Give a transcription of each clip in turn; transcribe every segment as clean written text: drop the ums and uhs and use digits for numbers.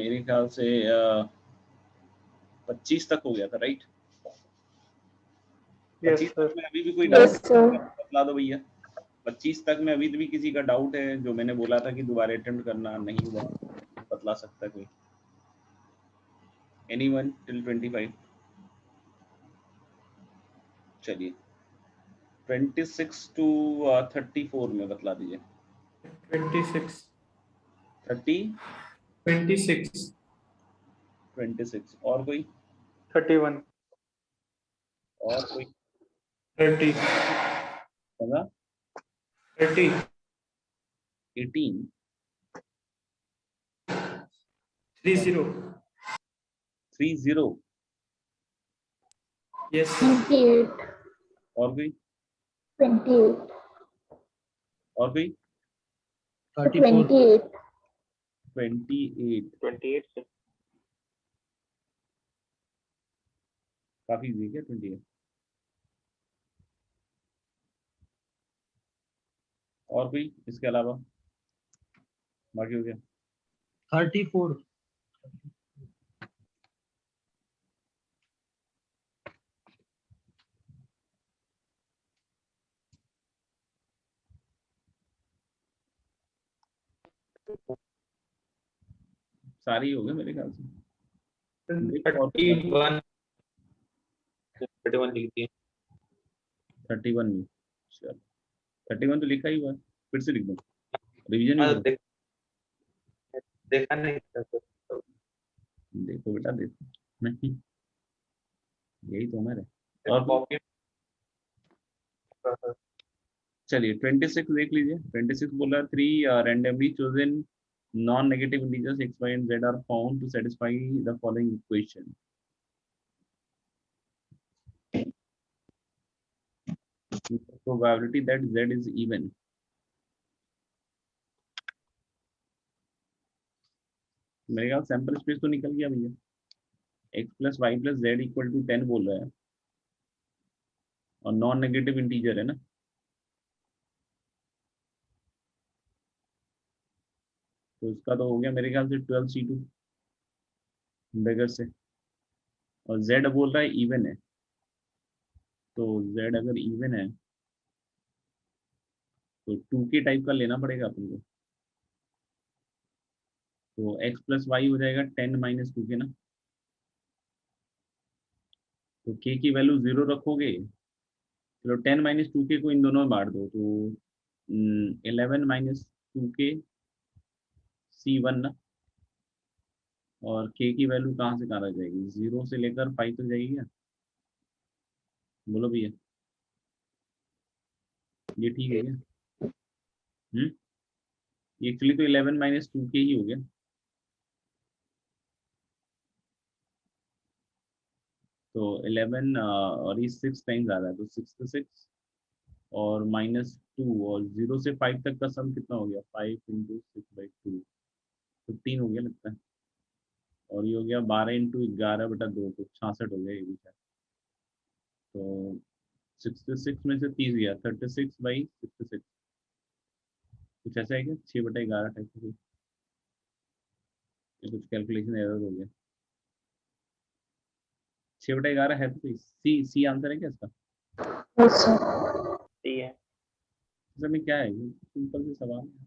मेरे ख्याल से 25 तक हो गया था, राइट? 25 तक में अभी भी कोई डाउट बतला दो भैया। 25 तक में अभी भी किसी का डाउट है? जो मैंने बोला था कि दोबारा अटेम्प्ट करना, नहीं हुआ, बतला सकता है कोई? Anyone till 25? चलिए 26 टू 34 में बतला दीजिए। 26 30 26 26 और कोई? 31 और कोई? 30 होगा 30 18 30 30 यस 28 और कोई? 28 और कोई? 28 28 28 काफी इजी है 28। और कोई इसके अलावा? बाकी हो गया 34 सारी हो गए मेरे ख्याल से। 31 31 लिख दिए। 31 में चलो 31 तो लिखा ही हुआ है, फिर से लिख दो, रिवीजन भी करो। देखा नहीं था तो। देखो बेटा देखो, नहीं यही तो हमारे। और कॉपी चलिए 26 देख लीजिए। 26 बोला 3 randomly chosen non-negative integers x, y and z are found to satisfy the following equation. Probability that z is even. मेरे ख्याल सैंपल स्पेस तो निकल गया भैया। x plus y plus z equal to 10 बोल रहा है और नॉन नेगेटिव इंटीजर है ना, तो इसका तो हो गया मेरे ख्याल से 12c2 बगैर से। और z बोल रहा है इवन है, तो z अगर इवन है तो 2k टाइप का लेना पड़ेगा अपन को। तो x प्लस वाई हो जाएगा 10 माइनस 2k ना, तो k की वैल्यू 0 रखोगे, चलो 10 माइनस 2k को इन दोनों में बांट दो तो 11 माइनस 2k c1 ना। और k की वैल्यू कहाँ से कहाँ रह जाएगी, 0 से लेकर 5 तक जाएगी क्या? बोलो भैया, ये ठीक है क्या? एक्चुअली तो 11 माइनस 2k ही हो गया। तो 11 और ये 6 टाइम्स आ रहा है, तो 66 और -2 और 0 से 5 तक का सम कितना हो गया, 5 इंटू 6/2 15 हो गया लगता है। और ये हो गया 12 इंटू 11/2 तो 66 हो गया ये भी शायद। तो 66 में से 30 गया, 36/66 कुछ ऐसा है क्या, 6/11 टाइप का कुछ? ये कुछ कैलकुलेशन एरर हो गया। 6/11 है तो सही। सी आंसर है क्या इसका? सही है। इसमें क्या है, सिंपल से सवाल है।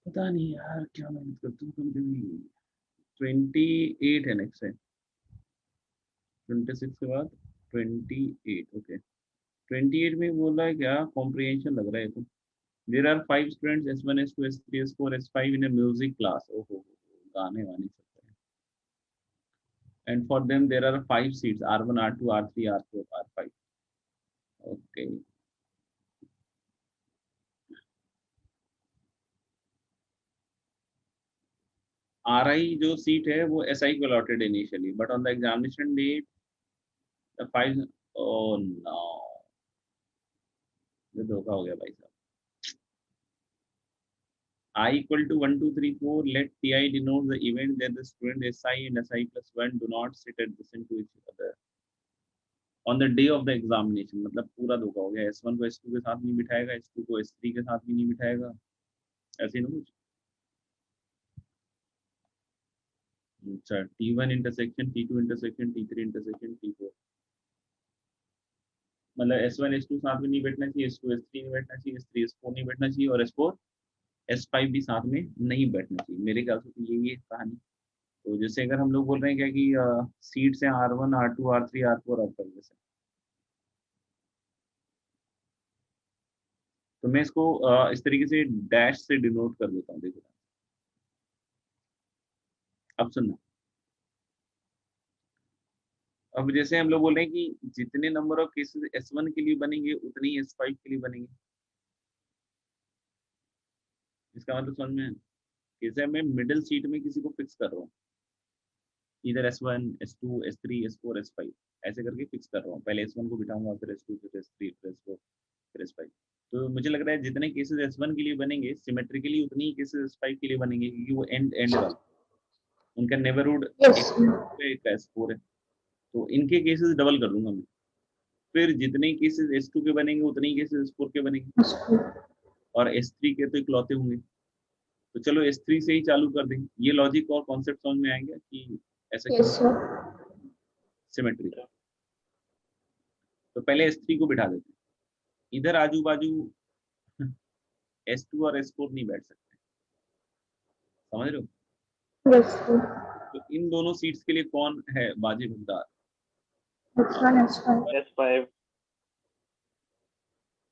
पता नहीं यार क्या मेहनत करती हूँ कभी कभी। 28 है नेक्स्ट है, 26 के बाद 28। ओके 28 में बोला है क्या, कॉम्प्रिहेंशन लग रहा है तो। There are 5 students S1 S2 S3 S4 S5 in a music class. ओहो गाने वाने सब है। And for them there are 5 seats R1 R2 R3 R4 R5। Okay RI जो सीट है वो SI को allotted initially, but on the examination date the 5। Oh no, ये धोखा हो गया भाई साहब। I equal to 1 2 3 4, let Ti denote the event that the student SI and SI plus 1 do not sit adjacent to each other on the day of the examination। मतलब पूरा धोखा हो गया, S1 को S2 के साथ नहीं बिठाएगा, S2 को S3 के साथ भी नहीं बिठाएगा, ऐसे ना कुछ। अच्छा, T1 intersection T2 intersection T3 intersection T4, मतलब S1 S2 साथ में नहीं बैठना चाहिए, S2 S3 नहीं बैठना चाहिए, S3 S4 नहीं बैठना चाहिए, और S4 S5 भी साथ में नहीं बैठना चाहिए। मेरे ख्याल से तो यही है कहानी। तो जैसे अगर हम लोग बोल रहे हैं क्या कि सीट्स हैं R1 R2 R3 R4 R5 जैसे, तो मैं इसको इस तरीके से डैश से डिनोट कर देता हूँ। देखो अब सुनना, अब जैसे हम लोग बोल रहे हैं कि जितने नंबर ऑफ केसेस S1 के लिए बनेंगे उतने ही S5 के लिए बनेंगे। इसका मतलब समझ में है? जैसे मैं मिडिल सीट में किसी को फिक्स कर रहा हूँ, इधर S1 S2 S3 S4 S5 ऐसे करके फिक्स कर रहा हूँ। पहले S1 को बिठाऊंगा, फिर S2 फिर S3 फिर S4 फिर S5। तो मुझे लग रहा है जितने केसेस S1 के लिए बनेंगे सिमेट्रिकली उतने ही केसेस S5 के लिए बनेंगे, क्योंकि वो एंड वाला उनका नेबरहुड Yes, एक S4 है। तो इनके केसेस डबल कर दूंगा मैं, फिर जितने केसेस S2 के बनेंगे उतने ही केसेस S4 के बनेंगे, और S3 के तो इकलौते होंगे। तो चलो S3 से ही चालू कर दें। ये लॉजिक और कॉन्सेप्ट समझ में आएंगे कि ऐसा yes, क्यों sir. सिमेट्री। तो पहले S3 को बिठा देते हैं इधर, आजू बाजू S2 और S4 नहीं बैठ सकते, समझ रहे हो? Yes, sir. तो इन दोनों सीट्स के लिए कौन है बाजी हकदार? S1, S5. S5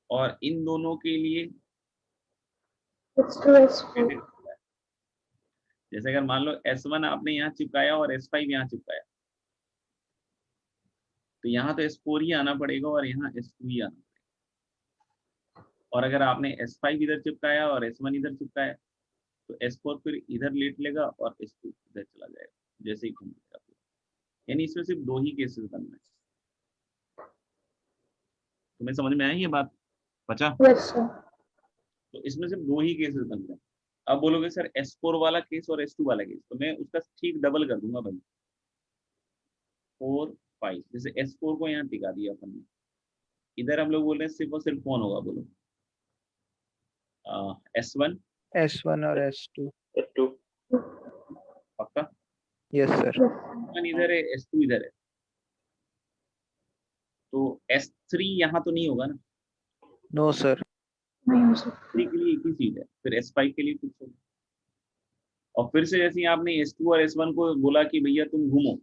और इन दोनों के लिए S2, S4. जैसे अगर मान लो S1 आपने यहाँ चिपकाया और S5 यहाँ चिपकाया, तो यहाँ तो S4 ही आना पड़ेगा और यहाँ S2 ही आना पड़ेगा। और अगर आपने S5 इधर चिपकाया और S1 इधर चिपकाया, तो S4 फिर इधर लेट लेगा और S2 इधर चला जाएगा, जैसे ही घूम जाएगा। यानी इसमें सिर्फ दो ही केसेस बनना है। तुम्हें समझ में आई ये बात? बचा? Yes, sir. तो इसमें सिर्फ दो ही केसेस बन रहे हैं। अब बोलोगे सर S4 वाला केस और S2 वाला केस, तो मैं उसका ठीक डबल कर दूंगा भाई, 4 5। जैसे S4 को यहाँ टिका दिया अपन ने, इधर हम लोग बोल रहे हैं सिर्फ और सिर्फ कौन होगा बोलो? S1 S1 और S2। S2 पक्का? Yes sir. Yes, sir. S1 इधर है, S2 इधर है, तो S3 यहाँ तो नहीं होगा ना? No sir. नहीं हो सकती. 3 के लिए एक ही सीट है, फिर S5 के लिए फिक्स होगा। और फिर से जैसे ही आपने S2 और S1 को बोला कि भैया तुम घूमो,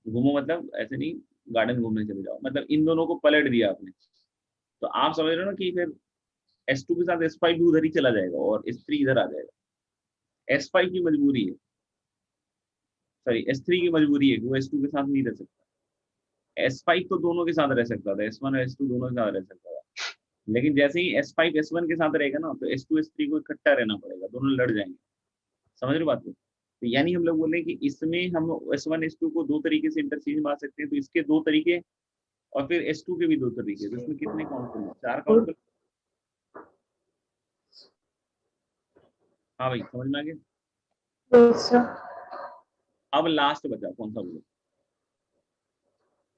घूमो मतलब ऐसे नहीं गार्डन घूमने चले जाओ, मतलब इन दोनों को पलट दिया आपने, तो आप समझ रहे हो ना कि फिर S2 के साथ S5 भी उधर ही चला जाएगा और S3 इधर आ जाएगा। S5 की मजबूरी है, सॉरी S3 की मजबूरी है कि वो S2 के साथ नहीं रह सकता। S5 तो दोनों के साथ रह सकता था, S1 और S2 दोनों के साथ रह सकता था, लेकिन जैसे ही S5 S1 के साथ रहेगा ना, तो S2 S3 को इकट्ठा रहना पड़ेगा, दोनों लड़ जाएंगे। समझ रहे हो बात को? तो यानी हम लोग बोले कि इसमें हम S1 S2 को दो तरीके से इंटरचेंज मार सकते हैं, तो इसके दो तरीके और फिर S2 के भी दो तरीके, तो इसमें कितने काउंट कर लो? 4 काउंट कर। हाँ भाई समझ में आ गया? Yes, sir. अब लास्ट बचा कौन सा बोलो?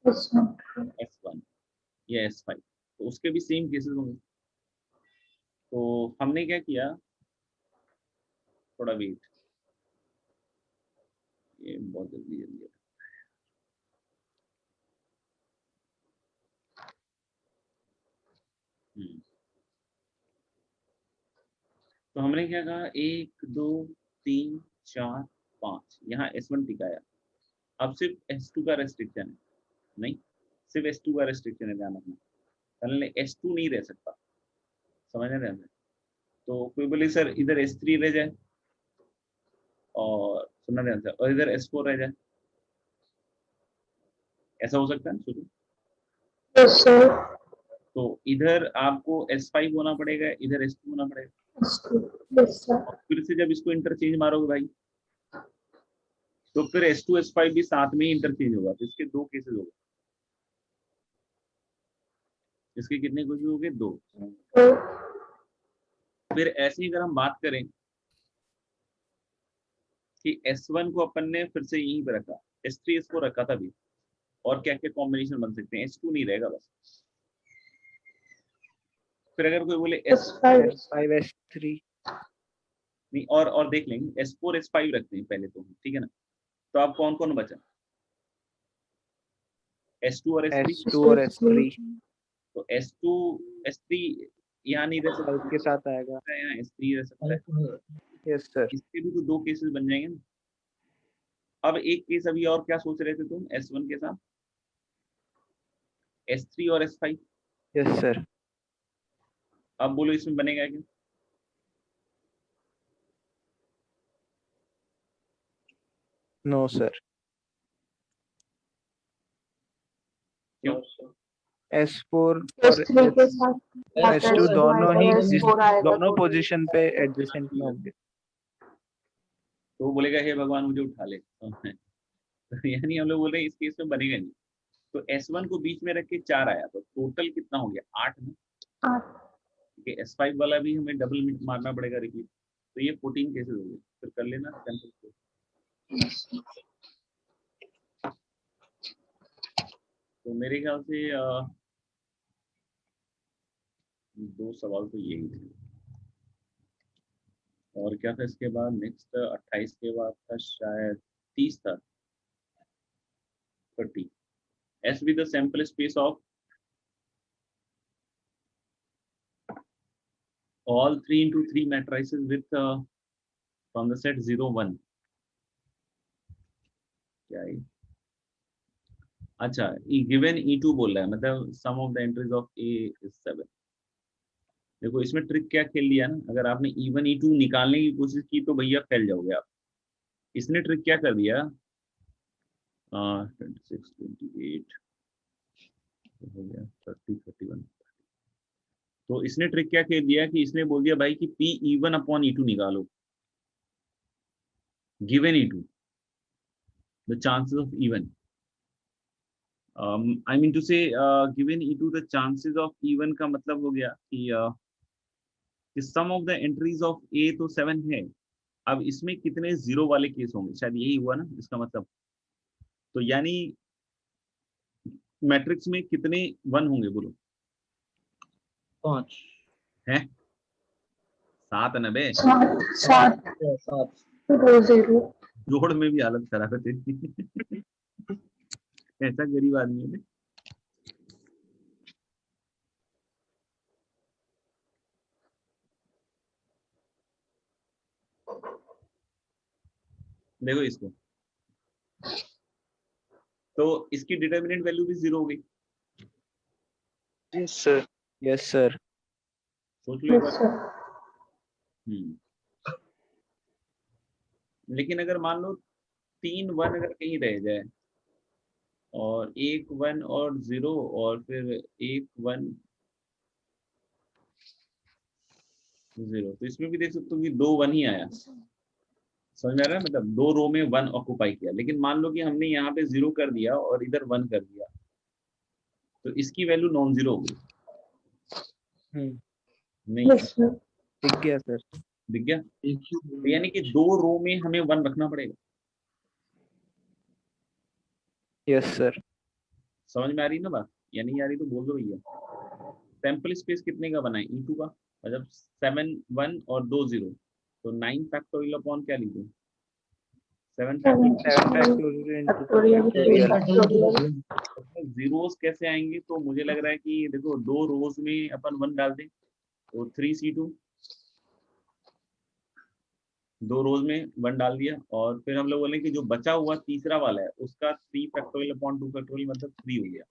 S1. S1 या S5, तो उसके भी सेम केसेस होंगे। तो हमने क्या किया, थोड़ा वेट, ये बहुत जल्दी जल्दी है। तो हमने क्या कहा, 1 2 3 4 5, यहाँ S1 टिकाया। अब सिर्फ S2 का रेस्ट्रिक्शन है, नहीं सिर्फ S2 का रेस्ट्रिक्शन है, ध्यान रखना, पहले S2 नहीं रह सकता, समझ रहे हैं? तो कोई बोले सर इधर S3 रह जाए, और सुनना ध्यान से, और इधर S4 रह जाए, ऐसा हो सकता है ना? सोचो, Yes, sir. तो इधर आपको S5 होना पड़ेगा, इधर S2 होना पड़ेगा, S2. Yes, sir. और फिर से जब इसको इंटरचेंज मारोगे भाई, तो फिर S2 S5 भी साथ में ही इंटरचेंज होगा, तो इसके दो केसेस हो गए। इसके कितने केसेस हो गए? 2। So, फिर ऐसे ही अगर हम बात करें कि S1 को अपन ने फिर से यहीं पे रखा, S3 S4 रखा था भी, और क्या क्या कॉम्बिनेशन बन सकते हैं? S2 नहीं रहेगा बस। फिर अगर कोई बोले S5. S5 S3। नहीं, और देख लेंगे, S4 S5 रखते हैं पहले तो, ठीक है ना? तो अब कौन कौन बचा? S2 और S3। S2 और S3 तो S2 S3 यहाँ नहीं रह सकता, 5 के साथ आएगा। यहाँ S3 रह सकता है। Yes sir. इसके भी तो दो केसेस बन जाएंगे ना। अब एक केस अभी और क्या सोच रहे थे तुम S1 के साथ? S3 और S5। Yes sir. अब बोलो इसमें बनेगा क्या? No sir. क्यों? S4 और S3 के साथ S2 दोनों ही S4 आएगा दोनों तो पोजीशन पे एडजेसेंट में होंगे। तो वो बोलेगा हे भगवान मुझे उठा ले। तो यानी हम लोग बोल रहे हैं इस केस में बनेगा नहीं। तो S1 को बीच में रख के 4 आया, तो टोटल कितना हो गया? 8 ना। 8। ठीक है, S5 वाला भी हमें डबल मारना पड़ेगा रिपीट, तो ये 14 केसेस हो गए। फिर कर लेना सैंपल। तो मेरे ख्याल से दो सवाल तो यही थे। और क्या था इसके बाद? नेक्स्ट 28 के बाद था शायद 30 था, 30। S with the sample space of all 3 into 3 matrices with from the set 0 1। क्या है? अच्छा, गिवन E2 बोल रहा है, मतलब sum of the entries of A is 7। देखो इसमें ट्रिक क्या खेल लिया ना, अगर आपने E1 E2 निकालने की कोशिश की तो भैया फैल जाओगे आप। इसने ट्रिक क्या कर दिया, 26 28 हो गया 30 31। तो इसने ट्रिक क्या खेल दिया कि इसने बोल दिया भाई कि P E1 अपॉन E2 निकालो, given E2 the chances of E1। I mean to say given E2 the chances of E1 का मतलब हो गया कि sum of the entries of A तो 7 है। अब इसमें कितने जीरो वाले केस होंगे, शायद यही हुआ ना इसका मतलब। तो यानी मैट्रिक्स में कितने 1 होंगे बोलो? 5 हैं? 7 है ना बे। 7 2 0। जोड़ में भी हालत खराब है तेरी। ऐसा गरीब आदमी है बे। देखो इसको, तो इसकी डिटर्मिनेंट वैल्यू भी 0 हो गई। Yes sir. Yes sir. सोच लो एक यस बार। सर। लेकिन अगर मान लो 3 1 अगर कहीं रह जाए और 1 1 और 0 और फिर 1 1 0, तो इसमें भी देख सकते हो कि 2 1 ही आया। समझ में आ रहा है? मतलब 2 रो में 1 ऑक्यूपाई किया, लेकिन मान लो कि हमने यहाँ पे 0 कर दिया और इधर 1 कर दिया, तो इसकी वैल्यू नॉन जीरो हो गई। नहीं यस सर। दिख गया सर। दिख गया? तो यानी कि 2 रो में हमें 1 रखना पड़ेगा। Yes sir. समझ में आ रही है ना बात? या नहीं आ रही तो बोल दो भैया। सैंपल स्पेस कितने का बना है? E2 का, मतलब 7 1 और 2 0, तो 9 फैक्टोरियल अपॉन क्या लीजिए? 7 फैक्टोरियल। जीरोस कैसे आएंगे? तो मुझे लग रहा है कि देखो 2 रोज में अपन 1 डाल दें तो 3C2, 2 रोज में 1 डाल दिया, और फिर हम लोग बोले कि जो बचा हुआ तीसरा वाला है उसका 3 फैक्टोरियल अपॉन 2 फैक्टोरियल मतलब 3 हो गया,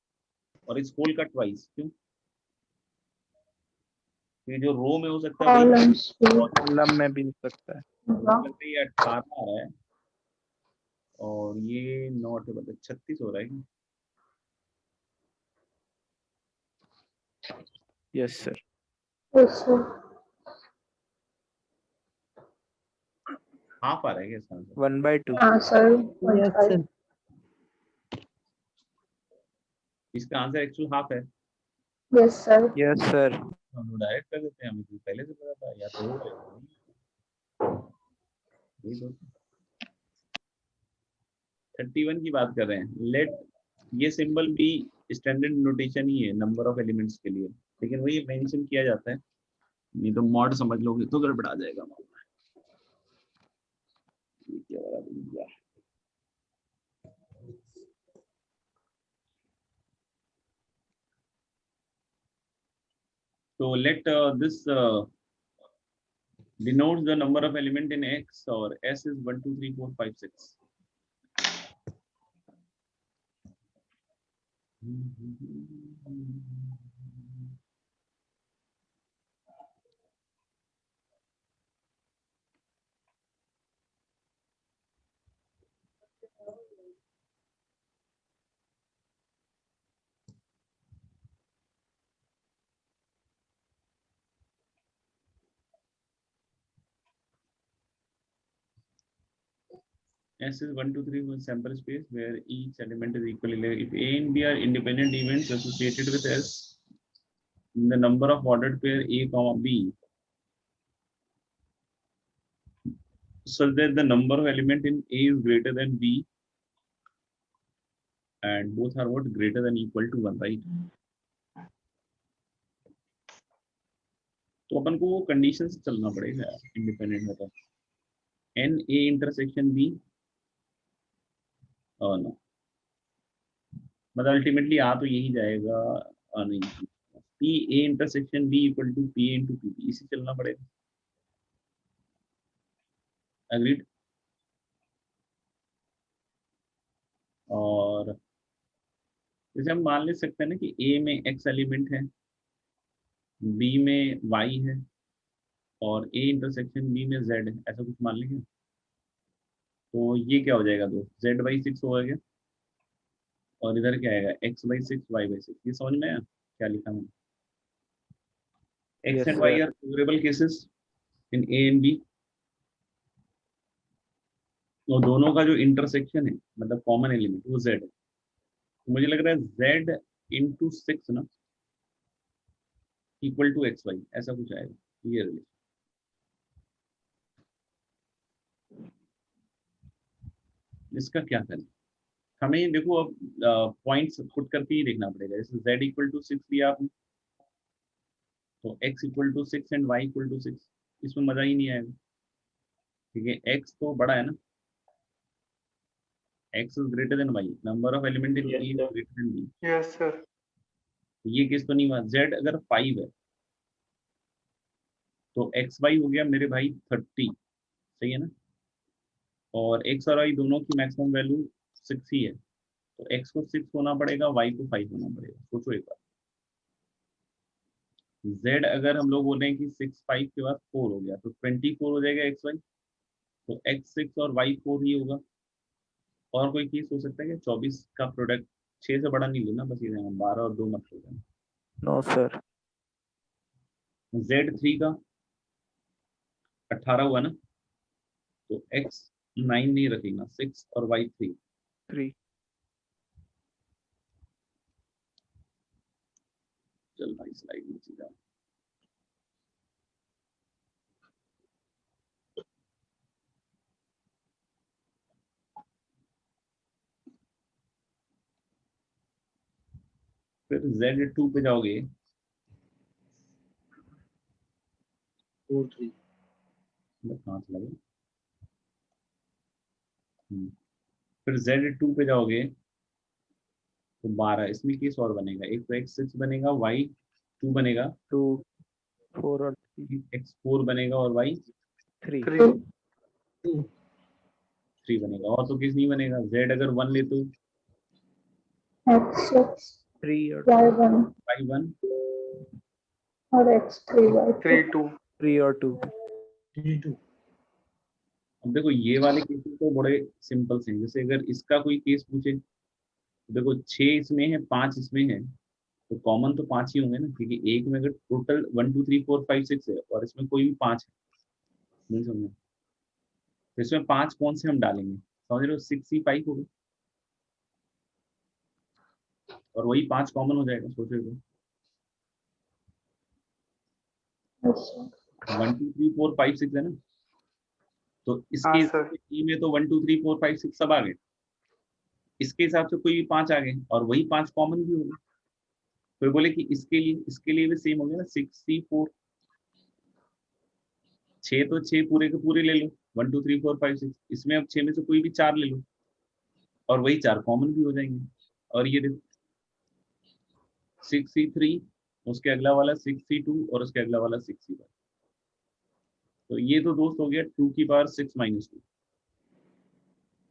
और इस होल का ट्वाइस। क्यों? क्योंकि जो रो में हो सकता है कॉलम में भी हो सकता है। लगता है ये 18 आ रहा है और ये 9 मतलब 36 हो रहा है क्या? Yes sir. Yes sir. Half आ रहा है क्या इसका आंसर? 1/2। हाँ सर 1.5। इसका आंसर एक्चुअल हाफ है। Yes sir. Yes sir. हम लोग डायरेक्ट कर देते हैं, हमें तो पहले से पता था, या तो हो या तो नहीं। यही तो 31 की बात कर रहे हैं। लेट ये सिंबल भी स्टैंडर्ड नोटेशन ही है नंबर ऑफ एलिमेंट्स के लिए, लेकिन वही मेंशन किया जाता है, नहीं तो मॉड समझ लोगे तो गड़बड़ा जाएगा मामला। ये क्या वाला दिया? So let this denotes the number of element in X, or S is 1, 2, 3, 4, 5, 6. S is 1, 2, 3 one sample space where each element is equally large. If A and B are independent events associated with S, the number of ordered pair A, comma B, such that the number of element in A is greater than B, and both are what greater than equal to 1, right? तो अपन को वो condition से चलना पड़ेगा independent है तो n A intersection B no मतलब ultimately आ तो यही जाएगा नहीं P A intersection B equal to P into P B इसी चलना पड़ेगा एग्रीड और जैसे हम मान ले सकते हैं ना कि ए में एक्स एलिमेंट है बी में वाई है और ए इंटरसेक्शन बी में जेड है ऐसा कुछ मान लेंगे तो ये क्या हो जाएगा दो जेड बाई 6 हो गया और इधर क्या आएगा एक्स बाई 6 वाई बाई 6 ये समझ में आया क्या लिखा मैंने x Yes, and y sir. Are favourable cases in A and B तो दोनों का जो इंटरसेक्शन है मतलब कॉमन एलिमेंट वो जेड है तो मुझे लग रहा है जेड इंटू 6 ना इक्वल टू एक्स वाई ऐसा कुछ आएगा ये रिलेशन इसका क्या करें हमें देखो अब पॉइंट्स पुट करके ही देखना पड़ेगा जैसे z इक्वल टू 6 दिया आपने तो x equal to 6 and y equal to 6 इसमें मजा ही नहीं आएगा ठीक है x तो बड़ा है ना x is greater then y number of element in Yes, a is sir. Greater than b yes sir ये केस तो नहीं हुआ z अगर 5 है तो x y हो गया मेरे भाई 30 सही है ना और x और y दोनों की मैक्सिमम वैल्यू 6 ही है तो x को 6 होना पड़ेगा y को 5 होना पड़ेगा सोचो एक बार z अगर हम लोग बोल रहे हैं कि 6 5 के बाद 4 हो गया तो 24 हो जाएगा एक्स वाई तो x 6 और y 4 ही होगा और कोई केस हो सकता है कि 24 का प्रोडक्ट 6 से बड़ा नहीं लेना बस ये 12 और 2 मत लेना No, sir. z 3 का 18 हुआ ना तो x 9 नहीं रखेगा 6 और y 3 3. चल भाई स्लाइड में सीधा फिर z2 पे जाओगे 4 3. कहाँ चला गया फिर z2 पे जाओगे तो 12 इसमें केस और बनेगा एक तो x 6 बनेगा y 2 बनेगा 2, 4 और 3. x 4 बनेगा और y 3. 3 3 बनेगा और तो किस नहीं बनेगा z अगर 1 ले तो X6, 3 और Y1 y 1 और X3, Y2. 3 2 3 और 2. 3 2. अब देखो ये वाले केसेस तो बड़े सिंपल से हैं जैसे अगर इसका कोई केस पूछे तो देखो 6 इसमें है 5 इसमें है तो कॉमन तो 5 ही होंगे ना क्योंकि एक में अगर टोटल 1 2 3 4 5 6 है और इसमें कोई भी 5 है नहीं समझे तो इसमें 5 कौन से हम डालेंगे समझ रहे हो 6 ही 5 होगा और वही 5 कॉमन हो जाएगा सोचो तो Yes, sir. 1 2 3 4 5 6 है ना तो इसके हाँ, हिसाब सर। से E में तो 1 2 3 4 5 6 सब आ गए इसके हिसाब से कोई भी 5 आ गए और वही 5 कॉमन भी होगा फिर बोले कि इसके लिए भी सेम हो गया ना 6 3 4 6 तो 6 पूरे के पूरे ले लो 1 2 3 4 5 6 इसमें अब 6 में से कोई भी 4 ले लो और वही 4 कॉमन भी हो जाएंगे और ये देखो 6 3 3 उसके अगला वाला 6c2 और उसके अगला वाला 6c1। तो ये तो दोस्त हो गया 2 की पावर 6 माइनस 2।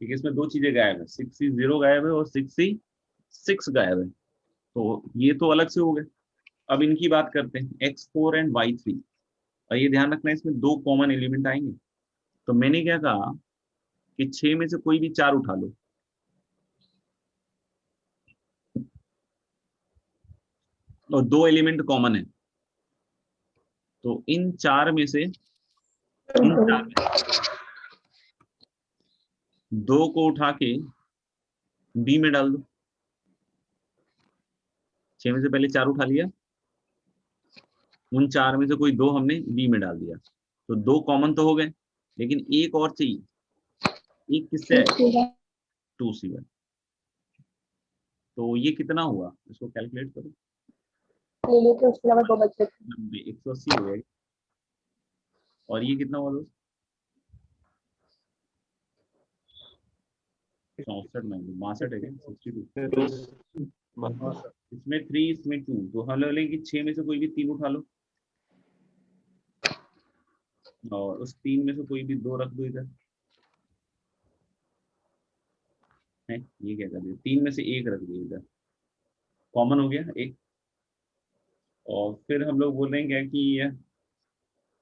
ठीक है, इसमें दो चीजें गायब है, 6c0 गायब है और 6c6 गायब है। तो ये तो अलग से हो गए। अब इनकी बात करते हैं, x4 एंड y3। और ये ध्यान रखना, इसमें दो कॉमन एलिमेंट आएंगे। तो मैंने क्या कहा कि 6 में से कोई भी 4 उठा लो, और दो एलिमेंट कॉमन है। तो इन चार में से दो को उठा के बी में डाल दो। 6 में से पहले 4 उठा लिया, उन 4 में से कोई दो हमने बी में डाल दिया। तो दो कॉमन तो हो गए, लेकिन एक और चाहिए। एक किससे है? 2c1। तो ये कितना हुआ, इसको कैलकुलेट करो। ले लेके उसके अलावा 2 बचे थे। 90, 180 हो गया। और ये कितना हुआ दोस्त? 64 में 62 है क्या? 62। इसमें 3, इसमें 2। तो हम लोग लेंगे 6 में से कोई भी 3 उठा लो, और उस 3 में से कोई भी 2 रख दो इधर। है, ये क्या कर दिया, 3 में से 1 रख दिया इधर, कॉमन हो गया एक। और फिर हम लोग बोल रहे हैं क्या कि ये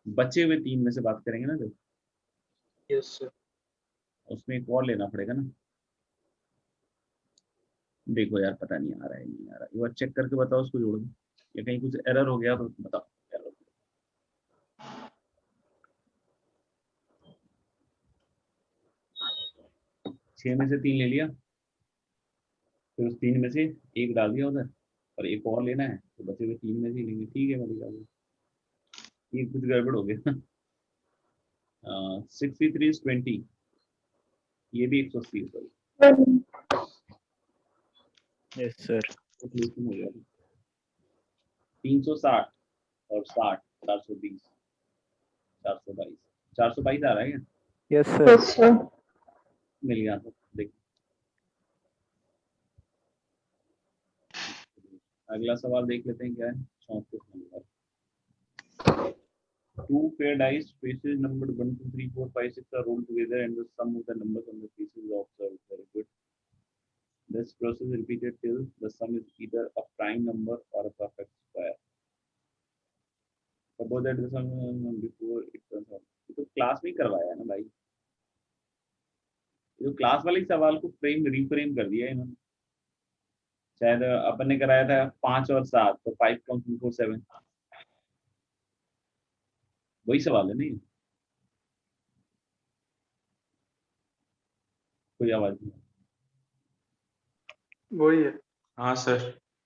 बचे हुए 3 में से बात करेंगे ना, जो यस सर। उसमें एक और लेना पड़ेगा ना। देखो यार, पता नहीं आ रहा है, नहीं आ रहा, एक बार चेक करके बताओ, उसको जोड़ दो, या कहीं कुछ एरर हो गया तो बताओ। 6 में से 3 ले लिया, फिर उस 3 में से एक डाल दिया उधर, और एक और लेना है, तो बचे हुए 3 में से ही लेंगे। ठीक है, मतलब ये कुछ गड़बड़ हो गया। 63 is 20, ये भी 180 है, सॉरी। Yes sir. कैलकुलेशन हो गया। 360 और 60, 420, 422, 422 आ रहा है क्या? Yes sir. Yes sir. मिल गया तो देख। अगला सवाल देख लेते हैं क्या है। 34 number. 2 pair dice faces numbered 1, 2, 3, 4, 5, 6 are rolled together and the sum of the numbers on the faces is observed. Very good. This process is repeated till the sum is either a prime number or a perfect square. Suppose that the sum before it turns out. ये तो class में करवाया है ना भाई, ये तो class वाले सवाल को फ्रेम रिफ्रेम कर दिया इन्होंने। शायद अपन ने कराया था 5 और 7, तो 5 comes before 7, वही सवाल है नहीं? कोई आवाज नहीं। वही है। हाँ सर।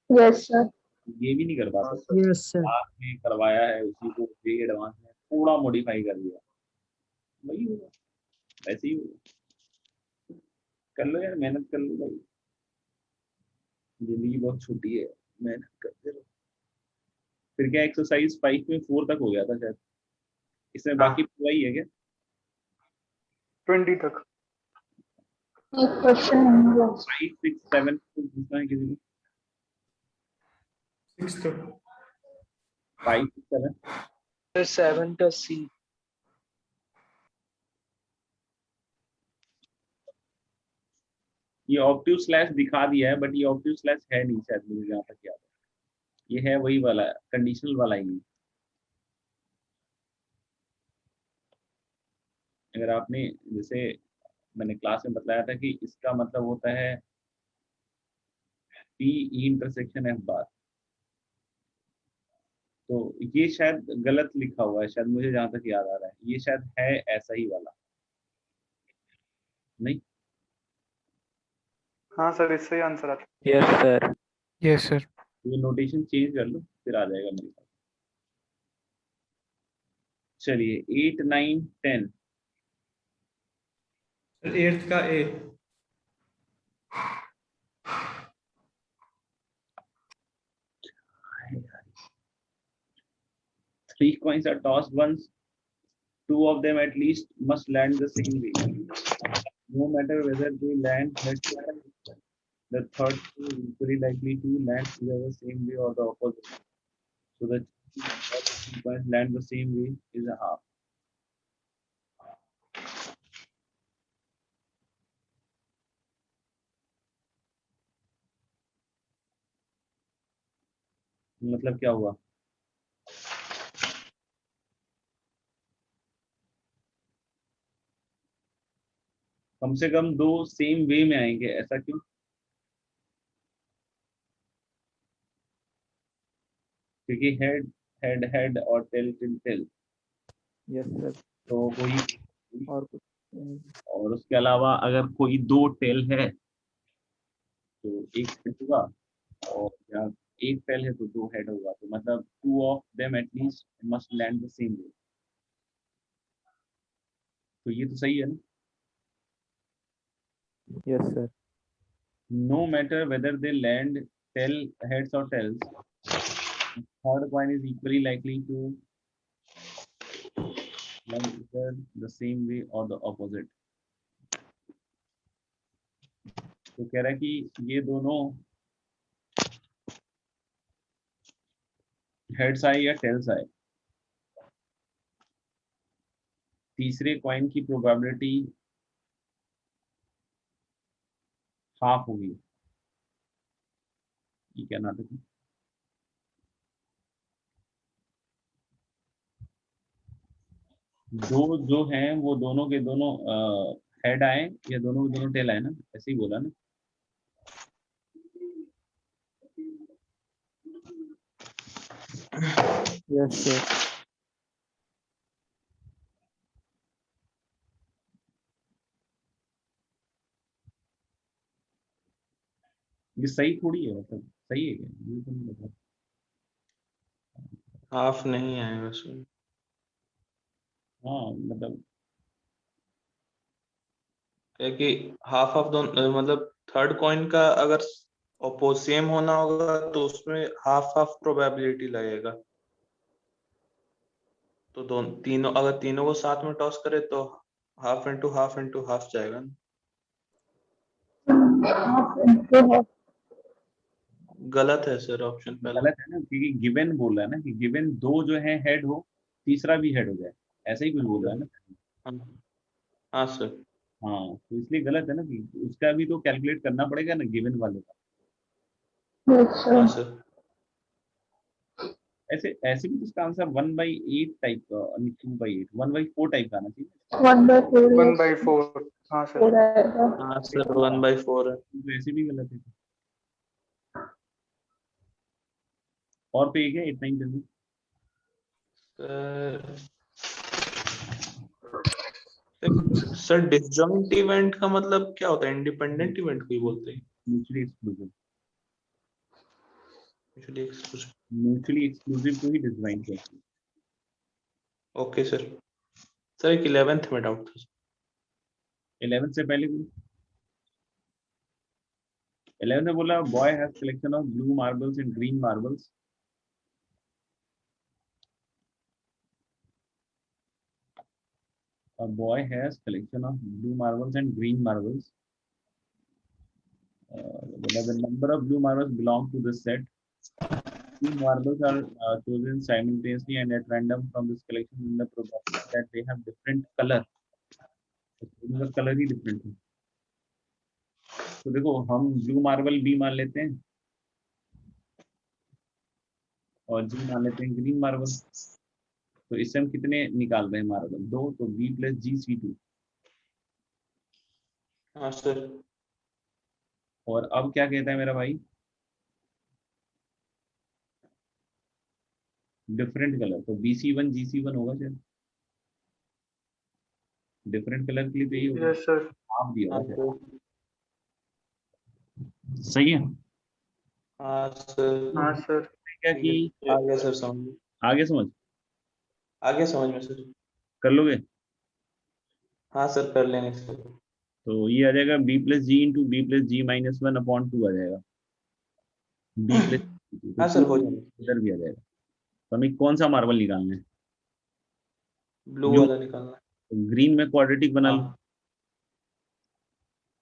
Yes sir. ये भी नहीं कर पाता। Yes sir. क्लास में करवाया है, उसी को एडवांस में थोड़ा मॉडिफाई कर दिया, वही होगा, वैसे ही होगा। कर लो यार, मेहनत कर लो भाई, जिंदगी बहुत छोटी है, मेहनत करते रहो। फिर क्या, एक्सरसाइज 5 में 4 तक हो गया था शायद, इसमें बाकी पूरा ही है क्या? 20 तक। एक क्वेश्चन नहीं हुआ। 5, 6, 7 पूछना है किसी को? 6 तक। 5, 6, 7 सर 7 का सी। ये ऑप्टिव स्लैश दिखा दिया है, बट ये ऑप्टिव स्लैश है नहीं शायद, मुझे जहाँ तक याद है। ये है वही वाला कंडीशनल वाला ही। अगर आपने, जैसे मैंने क्लास में बताया था कि इसका मतलब होता है P E intersection F bar. तो ये शायद गलत लिखा हुआ है शायद, मुझे जहां तक याद आ रहा है, ये शायद है ऐसा ही वाला नहीं। हाँ सर, इससे ही आंसर आता है। Yes sir. Yes sir. ये नोटेशन चेंज कर लो, फिर आ जाएगा मेरे पास। चलिए 8, 9, 10। 8th का ए। Three coins are tossed once. Two of them at least must land the same way. No matter whether they land head to head, the third two is equally likely to land either the same way or the opposite. So the all the 3 points land the same way is a half. मतलब क्या हुआ? कम से कम 2 same way में आएंगे, ऐसा क्यों? क्योंकि head head head और tail tail tail, yes sir. तो कोई और कुछ नहीं। और उसके अलावा अगर कोई 2 टेल है तो एक हेड होगा, और या एक टेल है तो 2 हेड होगा, तो मतलब 2 of them at least must land the same way. तो ये तो सही है ना? Yes sir. No matter whether they land tail heads or tails, third coin is equally likely to land either the same way or the opposite. तो कह रहा है कि ये दोनों हेड्स आए या टेल्स आए, तीसरे कॉइन की प्रोबेबिलिटी हाफ होगी। ये क्या नाटक है? दो जो हैं वो दोनों के दोनों हेड आए या दोनों के दोनों टेल आए ना, ऐसे ही बोला ना? Yes sir. ये सही थोड़ी है, मतलब सही है क्या? ये तो नहीं पता। हाफ नहीं आए वैसे। हाँ मतलब क्योंकि हाफ ऑफ दोनों मतलब थर्ड कॉइन का अगर ओपोज सेम होना होगा तो उसमें हाफ हाफ प्रोबेबिलिटी लगेगा। तो दोनों तीनों अगर तीनों को साथ में टॉस करे तो हाफ इंटू हाफ जाएगा ना। half into half. गलत है सर ऑप्शन पहला। गलत है ना, क्योंकि गिवन बोल रहा है ना कि गिवन 2 जो है हेड हो, तीसरा भी हेड हो जाए, ऐसा ही कुछ बोल रहा है ना। हाँ हाँ सर। हाँ, तो इसलिए गलत है ना, कि उसका भी तो कैलकुलेट करना पड़ेगा ना गिवन वाले का। Yes, हाँ sir. सर। ऐसे ऐसे भी इसका आंसर 1/8 टाइप का, 2/8, 1/4 टाइप का आना चाहिए। 1/4. 1/4 हाँ सर। 4 आएगा. हाँ सर 1/4 है। तो ऐसे भी गलत है। और पे एक है 8 9 10। सर डिसजॉइंट इवेंट का मतलब क्या होता है? इंडिपेंडेंट इवेंट को ही बोलते हैं। Mutually exclusive. Mutually exclusive। Mutually exclusive को ही डिसजॉइंट कहते हैं। Okay sir. सर एक 11th में डाउट था। 11 से पहले 11 में बोला boy has collection of blue marbles and green marbles. A boy has collection of blue marbles and green marbles. The number of blue marbles belong to this set. Two marbles are chosen simultaneously and at random from this collection in the probability that they have different color. इनका colour ही different है। तो देखो हम blue marble B मान लेते हैं और जी मान लेते हैं ग्रीन मार्बल। तो इससे हम कितने निकाल रहे हैं मार्बल? 2, तो बी प्लस जी C2। हाँ सर। और अब क्या कहता है मेरा भाई? डिफरेंट कलर, तो BC1 GC1 होगा शायद। डिफरेंट कलर के लिए तो यही होगा, यस सर। हाफ दिया हाँ होगा सर। शायद। सही है हाँ सर। हाँ सर। क्या कि आ गया सर समझ। आगे समझ आ गया समझ में सर। कर लोगे? हाँ सर कर लेंगे सर। तो ये आ जाएगा B plus G into B plus G -1/2 आ जाएगा। बी प्लस हाँ सर हो जाएगा। इधर भी आ जाएगा। तो हमें कौन सा मार्बल निकालना है? Blue blue. वाला निकालना है। ग्रीन में क्वाड्रेटिक बना लो, हाँ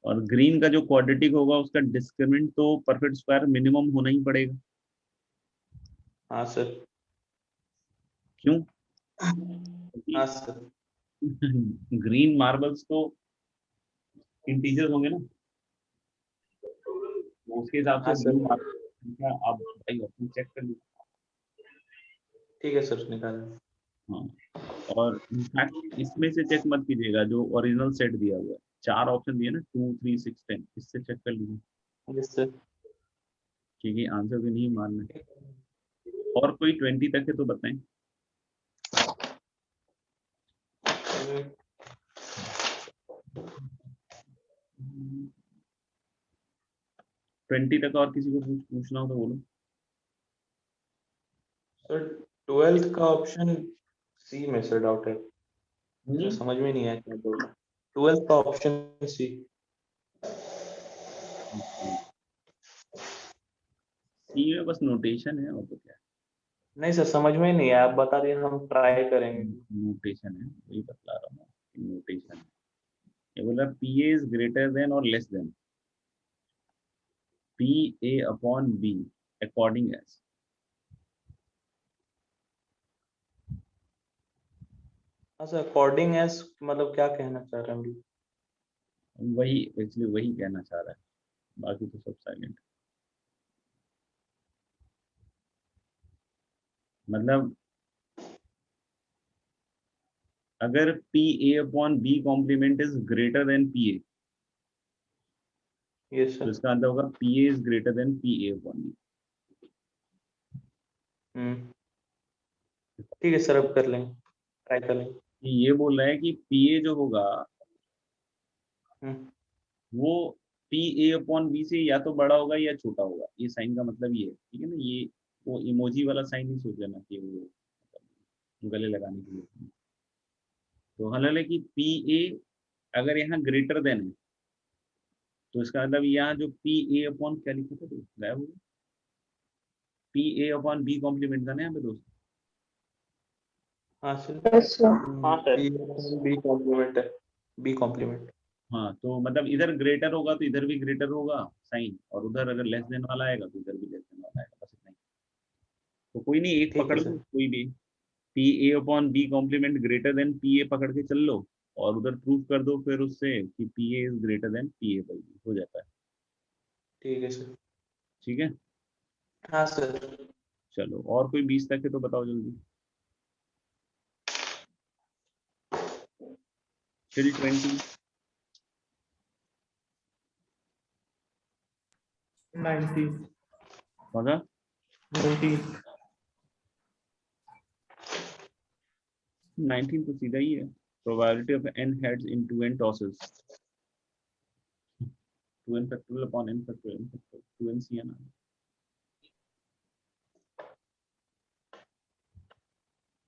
और ग्रीन का जो क्वाड्रेटिक होगा उसका डिस्क्रिमिनेंट तो परफेक्ट स्क्वायर मिनिमम होना ही पड़ेगा। हाँ सर। क्यों? हाँ सर। ग्रीन मार्बल्स तो इंटीजर होंगे ना, तो उसके हिसाब से हाँ ब्लू सर, मार्बल का आप भाई ऑप्शन चेक कर लीजिए। ठीक है सर, निकाल। हाँ, और इनफैक्ट इसमें से चेक मत कीजिएगा जो ओरिजिनल सेट दिया हुआ है, 4 ऑप्शन दिए ना, 2 3 6 10, इससे चेक कर लीजिए, यस सर। क्योंकि आंसर भी नहीं मारना है। और कोई 20 तक है तो बताएं। 20 तक और किसी को पूछना हो तो बोलो। सर 12th का ऑप्शन सी में सर डाउट है, मुझे समझ में नहीं आया क्या बोल रहा। 12th का ऑप्शन सी। सी में बस नोटेशन है और तो क्या नहीं सर, समझ में नहीं आया, आप बता दिए, हम ट्राई है, करेंगे। नोटेशन है, वही बतला रहा हूँ, नोटेशन है। ये बोला P A is greater than और less than P A upon B according as. हाँ सर, अकॉर्डिंग एज मतलब क्या कहना चाह रहे हैं हम लोग? वही एक्चुअली वही कहना चाह रहा है, बाकी तो सब साइलेंट। मतलब अगर P A upon B complement is greater than P A, yes तो सर। इसका आंसर होगा P A is greater than P A upon B. ठीक है सर, अब कर लेंगे, ट्राई कर लेंगे। ये बोल रहा है कि पी ए जो होगा हम्म, वो पी ए अपॉन बी से या तो बड़ा होगा या छोटा होगा, ये साइन का मतलब ये है, ठीक है ना। ये वो इमोजी वाला साइन नहीं सोच लेना कि वो गले लगाने के लिए। तो हालांकि कि पी ए अगर यहाँ ग्रेटर देन है तो इसका मतलब यहाँ जो पी ए अपॉन क्या लिखा था, तो गायब हो गया, P A upon B complement था ना यहाँ पे दोस्त। हाँ सर। Yes, sir. हाँ सर, बी कॉम्प्लीमेंट है, बी कॉम्प्लीमेंट। हाँ, तो मतलब इधर ग्रेटर होगा तो इधर भी ग्रेटर होगा साइन, और उधर अगर लेस देन वाला आएगा तो इधर भी लेस देन वाला आएगा, बस इतना ही। तो कोई नहीं, एक ठीक है पकड़ लो सर। कोई भी, P A upon B complement greater than P A पकड़ के चल लो, और उधर प्रूफ कर दो फिर उससे कि P A is greater than P A by B, हो जाता है। ठीक है सर। ठीक है, हाँ सर। चलो और कोई 20 तक है तो बताओ जल्दी। टिल 20। 90, कौन सा? 90, 19 तो सीधा ही है, probability of n heads in 2n tosses, 2n factorial upon n factorial, 2n सी है ना।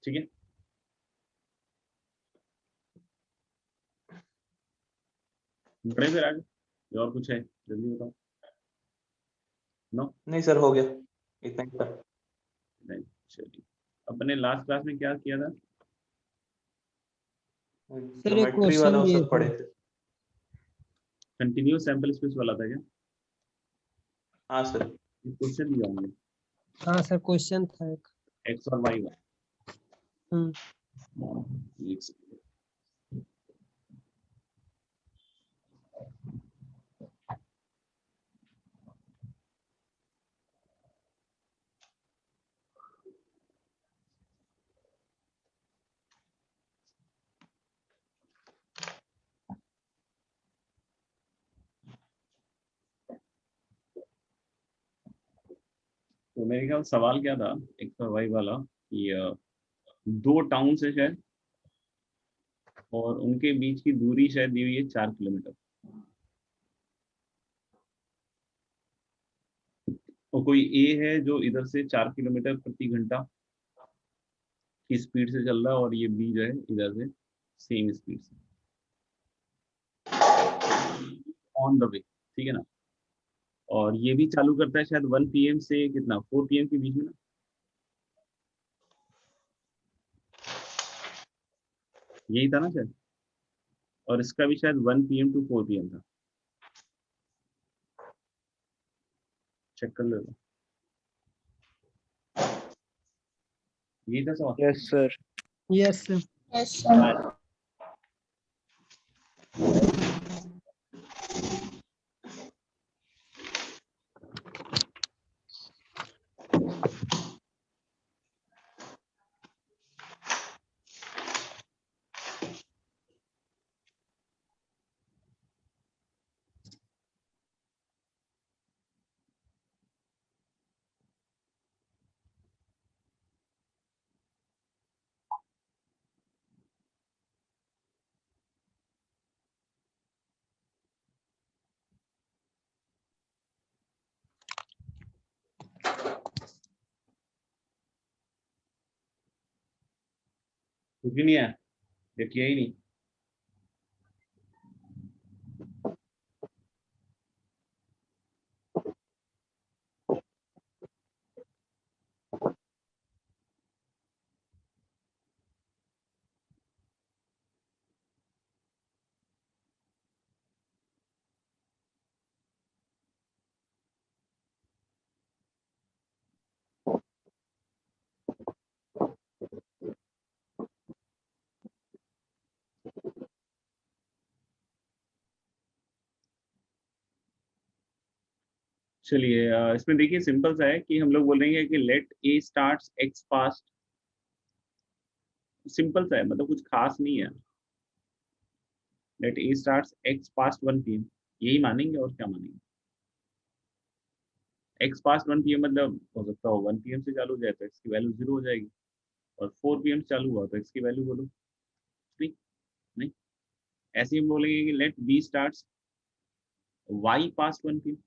ठीक है, बढ़े फिर आगे, ये और कुछ है जल्दी बताओ। नो, नहीं सर, हो गया, इतना ही था। नहीं, चलिए। अपने लास्ट क्लास में क्या किया था? सर एक ज्योमेट्री वाला क्वेश्चन वो दिए सब थे। पढ़े थे। कंटिन्यूअस सैंपल स्पेस वाला था क्या? हाँ सर। ये क्वेश्चन दिया होंगे, हाँ सर, क्वेश्चन था एक। एक्स और वाई हम्म, वाला। एक सेकंड। तो मेरे ख्याल सवाल क्या था एक्स और वाई वाला, कि दो टाउन से शायद, और उनके बीच की दूरी शायद दी हुई है 4 किलोमीटर, और कोई ए है जो इधर से 4 किलोमीटर प्रति घंटा की स्पीड से चल रहा है, और ये बी जो है इधर से सेम स्पीड से ऑन द वे, ठीक है ना। और ये भी चालू करता है शायद 1 PM से कितना 4 PM के बीच में ना, यही था ना शायद, और इसका भी शायद 1 PM to 4 PM था, चेक कर लो। यही था सवाल। Yes, sir. Yes sir. Yes, sir. कुछ भी नहीं है, ये किया ही नहीं। चलिए इसमें देखिए सिंपल सा है कि हम लोग बोल रहे हैं कि लेट ए स्टार्ट्स एक्स पास्ट। सिंपल सा है, मतलब कुछ खास नहीं है। लेट ए स्टार्ट्स एक्स पास्ट 1 PM, यही मानेंगे और क्या मानेंगे। एक्स पास्ट 1 PM मतलब हो सकता हो 1 PM से चालू हो जाए तो एक्स की वैल्यू 0 हो जाएगी, और 4 PM से चालू हुआ तो एक्स की वैल्यू बोलो 3। नहीं, ऐसे ही हम बोलेंगे कि let B starts y past 1 PM।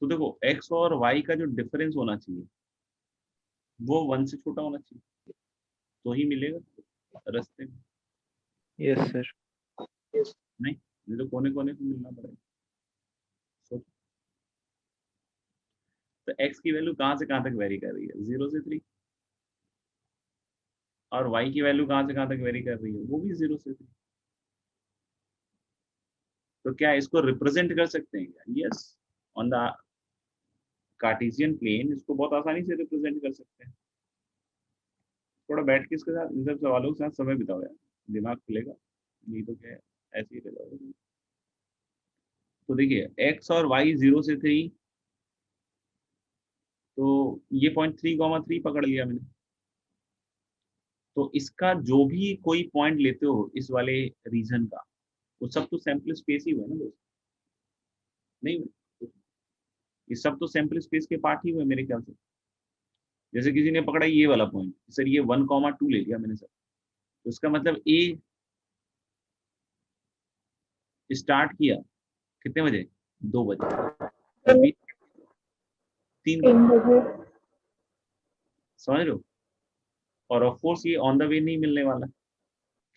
तो देखो एक्स और वाई का जो डिफरेंस होना चाहिए वो 1 से छोटा होना चाहिए, तो ही मिलेगा रास्ते में। Yes, sir. नहीं, नहीं तो कोने कोने पे मिलना पड़ेगा। सोचो। तो x की वैल्यू कहाँ से कहाँ तक वेरी कर रही है, 0 से 3, और y की वैल्यू कहाँ से कहाँ तक वेरी कर रही है, वो भी 0 से 3। तो क्या इसको रिप्रेजेंट कर सकते हैं क्या? Yes, on the Cartesian plane इसको बहुत आसानी से रिप्रेजेंट कर सकते हैं। थोड़ा बैठ के इसके साथ इन सब सवालों के साथ समय बिताओ यार, दिमाग खुलेगा, नहीं तो क्या है, ऐसे ही रह जाओगे। तो देखिए x और y 0 से 3, तो ये पॉइंट 3,3 पकड़ लिया मैंने। तो इसका जो भी कोई पॉइंट लेते हो इस वाले रीजन का, वो सब तो सैंपल स्पेस ही हुआ ना दोस्त, नहीं हुआ? ये सब तो सैंपल स्पेस के पार्ट ही हुए मेरे ख्याल से। जैसे किसी ने पकड़ा ये वाला पॉइंट, सर ये 1,2 ले लिया मैंने सर, तो इसका मतलब ए स्टार्ट किया कितने बजे, 2 बजे, और बी 3 बजे। 3 बजे। समझ लो। और ऑफ कोर्स ये ऑन द वे नहीं मिलने वाला,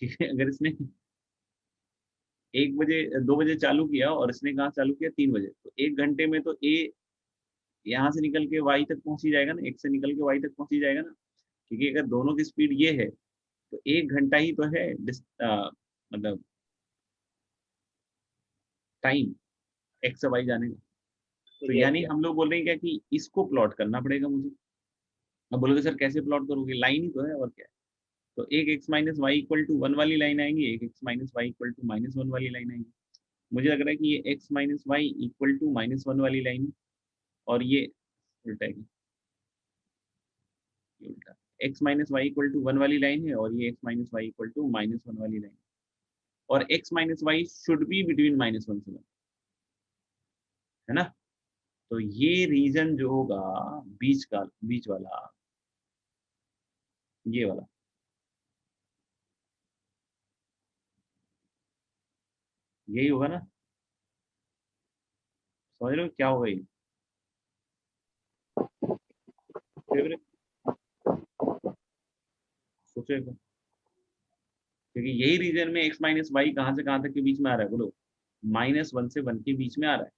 क्योंकि अगर इसने 1 बजे 2 बजे चालू किया और इसने कहाँ चालू किया 3 बजे, तो 1 घंटे में तो ए यहाँ से निकल के वाई तक पहुंच ही जाएगा ना, एक से निकल के वाई तक पहुंच ही जाएगा ना। क्योंकि अगर दोनों की स्पीड ये है तो 1 घंटा ही तो है मतलब टाइम एक्स से वाई जाने का। तो यानी हम लोग बोल रहे हैं क्या कि इसको प्लॉट करना पड़ेगा मुझे। अब बोलोगे सर कैसे प्लॉट करोगे, लाइन ही तो है और क्या है। तो एक x minus y equal to 1 वाली लाइन आएंगी, एक x minus y equal to -1 वाली लाइन आएंगी। मुझे लग रहा है कि ये x minus y equal to -1 वाली लाइन है, और ये उल्टा है, ये उल्टा x minus y equal to 1 वाली लाइन है, और ये x minus y equal to -1 वाली लाइन, और x minus y should be between -1 से 1, है ना। तो ये रीजन जो होगा बीच का, बीच वाला, ये वाला, यही होगा ना। समझ रहे हो क्या होगा ये फेवरेट, सोचो एक बार। क्योंकि यही रीजन में x माइनस वाई कहाँ से कहाँ तक के बीच में आ रहा है, बोलो -1 से 1 के बीच में आ रहा है।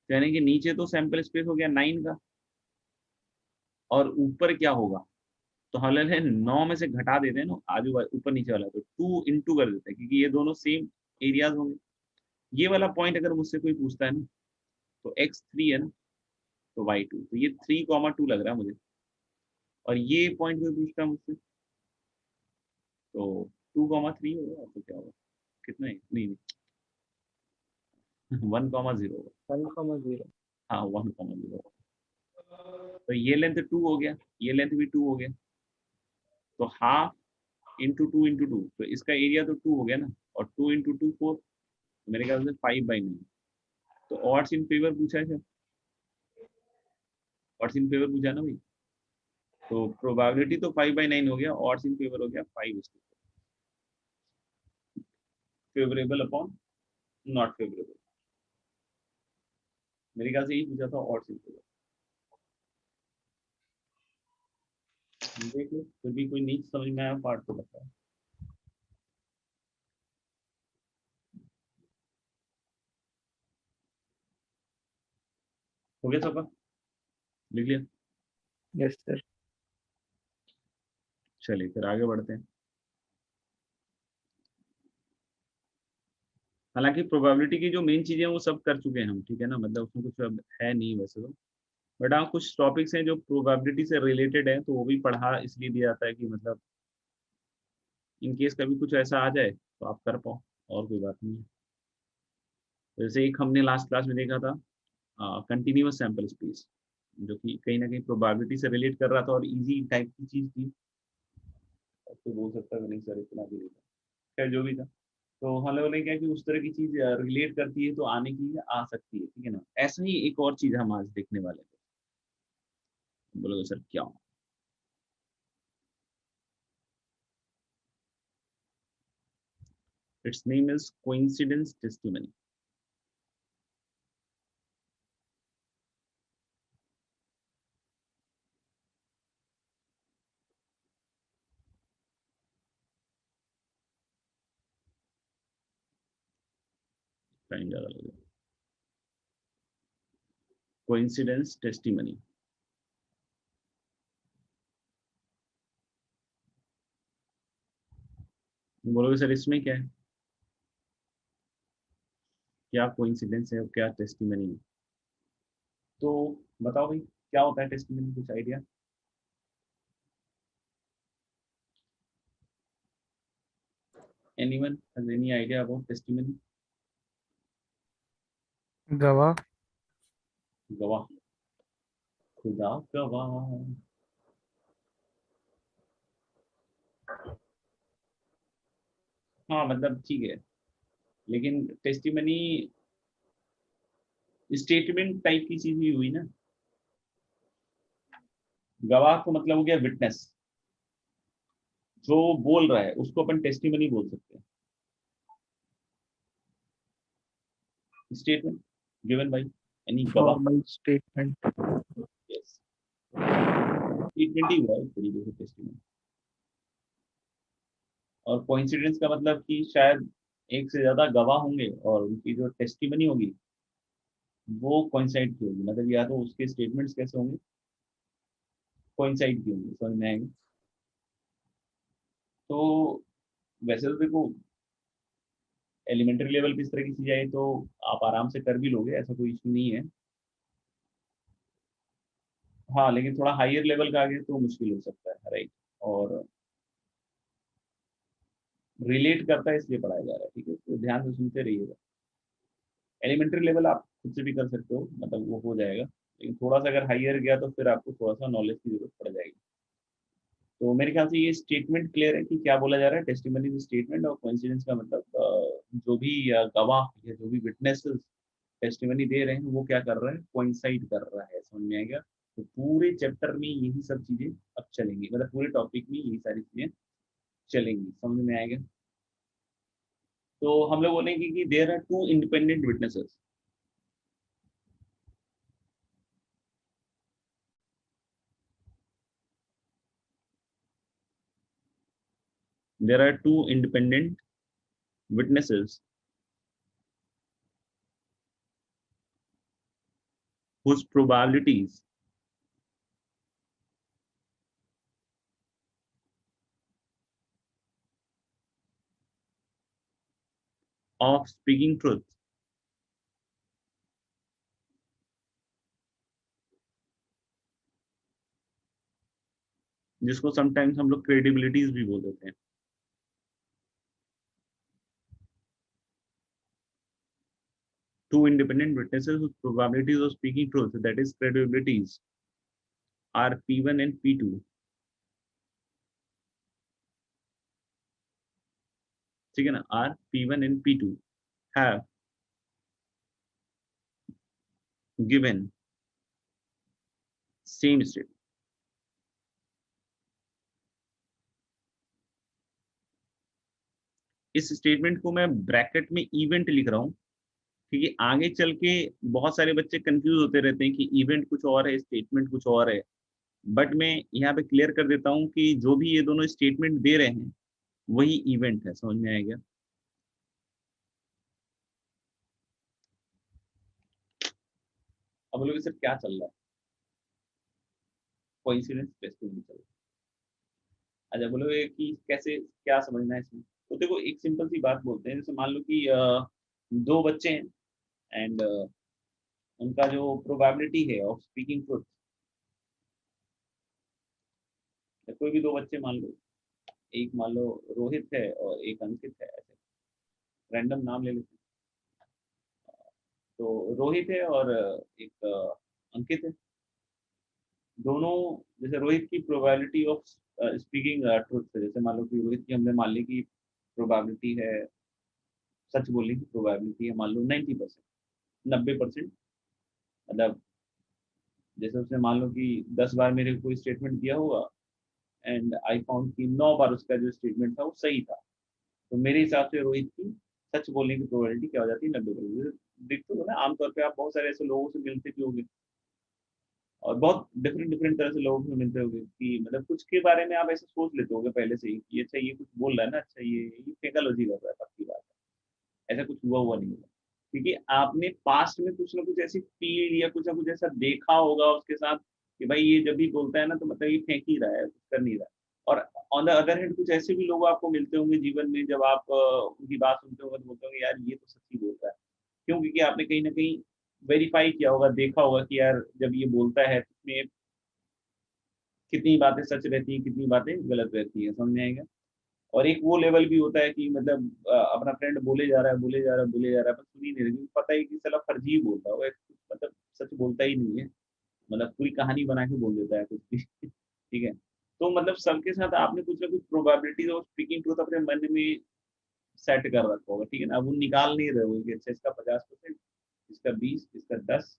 तो यानी कि नीचे तो सैंपल स्पेस हो गया 9 का, और ऊपर क्या होगा, तो हम लोग 9 में से घटा देते हैं ना आजू बाजू ऊपर नीचे वाला, तो 2 इंटू कर देते हैं, क्योंकि ये दोनों सेम एरियाज होंगे। ये वाला पॉइंट अगर मुझसे कोई पूछता है ना तो x3 है ना, तो y2, तो ये 3,2 लग रहा है मुझे, और ये पॉइंट कोई पूछ रहा है मुझसे, तो 2,3 होगा, तो क्या होगा, कितना है, नहीं 1,0 होगा, 1,0. हाँ 1,0, तो ये लेंथ 2 हो गया, ये लेंथ भी 2 हो गया, तो हाफ इंटू 2 तो इसका एरिया तो 2 हो गया ना, और 2 इंटू 2 4, मेरे ख्याल से 5/9, तो ऑड्स इन फेवर पूछा है सर, ऑड्स इन फेवर पूछा ना भाई, तो प्रोबेबिलिटी तो 5/9 हो गया, ऑड्स इन फेवर हो गया 5, फेवरेबल अपॉन नॉट फेवरेबल, मेरे ख्याल से यही पूछा था, ऑड्स इन फेवर। देख लो, फिर भी कोई नहीं समझ में आया पार्ट तो बताओ। हो गया सबका, लिख लिया, Yes, sir. चलिए फिर आगे बढ़ते हैं। हालांकि प्रोबेबिलिटी की जो मेन चीजें हैं वो सब कर चुके हैं हम, ठीक है ना, मतलब उसमें कुछ अब है नहीं वैसे तो, बट हाँ कुछ टॉपिक्स हैं जो प्रोबेबिलिटी से रिलेटेड है, तो वो भी पढ़ा इसलिए दिया जाता है कि मतलब इन केस कभी कुछ ऐसा आ जाए तो आप कर पाओ, और कोई बात नहीं है। जैसे एक हमने लास्ट क्लास में देखा था कंटिन्यूअस सैंपल स्पेस, जो कि कहीं ना कहीं प्रोबेबिलिटी से रिलेट कर रहा था और इजी टाइप की चीज थी, अब तो बोल सकता है नहीं सर इतना भी नहीं था, खैर जो भी था, तो हम लोगों ने क्या कि उस तरह की चीज रिलेट करती है तो आने की आ सकती है, ठीक है ना। ऐसा ही एक और चीज हम आज देखने वाले थे, बोलोगे सर क्या, it's name is coincidence testimony. Time ज्यादा लगेगा, कोइंसिडेंस टेस्टिमनी। बोलोगे सर इसमें क्या है, क्या कोइंसिडेंस है और क्या टेस्टिमनी है, तो बताओ भाई क्या होता है टेस्टिमनी, कुछ idea. Anyone has any idea about testimony. गवाह। गवाह, खुदा गवाह, हाँ मतलब ठीक है, लेकिन टेस्टिमनी स्टेटमेंट टाइप की चीज ही हुई ना, गवाह को मतलब हो गया विटनेस, जो बोल रहा है उसको अपन टेस्टिमनी बोल सकते हैं, स्टेटमेंट गिवन बाय एनी गवाह, फॉर्मल स्टेटमेंट। यस, स्टेटमेंट ही हुआ है एक तरीके से टेस्टिमनी। और कोइंसिडेंस का मतलब कि शायद एक से ज्यादा गवाह होंगे और उनकी जो टेस्टिमनी होगी वो कोइंसाइड की होगी, मतलब या तो उसके स्टेटमेंट्स कैसे होंगे, कोइंसाइड की होंगी, समझ में आएंगे। तो वैसे तो देखो एलिमेंट्री लेवल पे इस तरह की चीज आई तो आप आराम से कर भी लोगे, ऐसा कोई इशू नहीं है, हाँ लेकिन थोड़ा हायर लेवल का आगे तो मुश्किल हो सकता है, राइट, और रिलेट करता है इसलिए पढ़ाया जा रहा है, ठीक है, तो ध्यान से सुनते रहिएगा। एलिमेंट्री लेवल आप खुद से भी कर सकते हो, मतलब वो हो जाएगा, लेकिन थोड़ा सा अगर हायर गया तो फिर आपको थोड़ा सा नॉलेज की जरूरत पड़ जाएगी। तो मेरे ख्याल से ये स्टेटमेंट क्लियर है कि क्या बोला जा रहा है, टेस्टिमनी स्टेटमेंट, और कोइंसिडेंस का मतलब जो भी गवाह या जो भी विटनेसेस टेस्टिमनी दे रहे हैं वो क्या कर रहा है, कोइंसाइड कर रहा है, समझ में आएगा। तो पूरे चैप्टर में यही सब चीजें अब चलेंगी, मतलब पूरे टॉपिक में यही सारी चीजें चलेंगी, समझ में आएगा। तो हम लोग बोलेंगे कि there are two independent witnesses, there are two independent witnesses whose probabilities of speaking truth जिसको समटाइम्स हम लोग क्रेडिबिलिटीज भी बोल देते हैं। Two independent witnesses whose probabilities of speaking truth, that is credibilities, are P1 and P2. ठीक है ना, are P1 and P2 have given same state. इस स्टेटमेंट को मैं ब्रैकेट में इवेंट लिख रहा हूँ क्योंकि आगे चल के बहुत सारे बच्चे कंफ्यूज होते रहते हैं कि इवेंट कुछ और है, स्टेटमेंट कुछ और है। बट मैं यहाँ पे क्लियर कर देता हूँ कि जो भी ये दोनों स्टेटमेंट दे रहे हैं वही इवेंट है। समझ में आएगा? अब बोलोगे सर क्या चल रहा है? कोइंसिडेंस टेस्टिंग चल रहा है। अच्छा, बोलोगे कि कैसे, क्या समझना है इसमें? तो देखो, एक सिंपल सी बात बोलते हैं। जैसे मान लो कि दो बच्चे हैं एंड उनका जो प्रोबेबिलिटी है ऑफ स्पीकिंग ट्रुथ, कोई भी दो बच्चे मान लो, एक मान लो रोहित है और एक अंकित है, ऐसे रैंडम नाम ले लेते हैं। तो रोहित है और एक अंकित है। दोनों, जैसे रोहित की प्रोबेबिलिटी ऑफ स्पीकिंग ट्रुथ है, जैसे मान लो कि रोहित की हमने मान ली कि प्रोबेबिलिटी है, सच बोलने की प्रोबेबिलिटी है मान लो 90%, 90%। मतलब जैसे उसने मान लो कि 10 बार मेरे को स्टेटमेंट दिया होगा एंड आई फाउंड कि 9 बार उसका जो स्टेटमेंट था वो सही था, तो मेरे हिसाब से रोहित की सच बोलने की प्रोबेबिलिटी क्या हो जाती है? 90%। देखते हो ना, आमतौर पे आप बहुत सारे ऐसे लोगों से मिलते भी होंगे और बहुत डिफरेंट डिफरेंट तरह से लोगों से मिलते होंगे कि मतलब कुछ के बारे में आप ऐसे सोच लेते होगे पहले से ही कि अच्छा ये कुछ बोल रहा है ना, अच्छा ये फेकालॉजी कर रहा है, पक्की बात है, ऐसा कुछ हुआ नहीं होगा। क्योंकि आपने पास्ट में कुछ ना कुछ ऐसी फील या कुछ ना कुछ ऐसा देखा होगा उसके साथ कि भाई ये जब भी बोलता है ना तो मतलब ये फेंक ही रहा है, कुछ कर नहीं रहा है। और ऑन द अदर हैंड कुछ ऐसे भी लोग आपको मिलते होंगे जीवन में, जब आप उनकी बात सुनते होंगे तो बोलते होंगे यार ये तो सच्ची बोलता है। क्यों? क्योंकि आपने कहीं ना कहीं वेरीफाई किया होगा, देखा होगा कि यार जब ये बोलता है तो उसमें कितनी बातें सच रहती हैं, कितनी बातें गलत रहती हैं। समझ में आएगा? और एक वो लेवल भी होता है कि मतलब अपना फ्रेंड बोले जा रहा है, बोले जा रहा है, बोले जा रहा है, पर सुन ही नहीं रही, पता है कि साला फर्जी ही बोलता है वो, मतलब सच बोलता ही नहीं है, मतलब पूरी कहानी बना के बोल देता है कुछ भी। ठीक है? तो मतलब सबके साथ आपने कुछ ना कुछ प्रोबेबिलिटीज और स्पीकिंग ट्रूथ अपने मन में सेट कर रखा होगा। ठीक है ना? अब वो निकाल नहीं रहे हो कि अच्छा इसका 50%, इसका 20, इसका 10,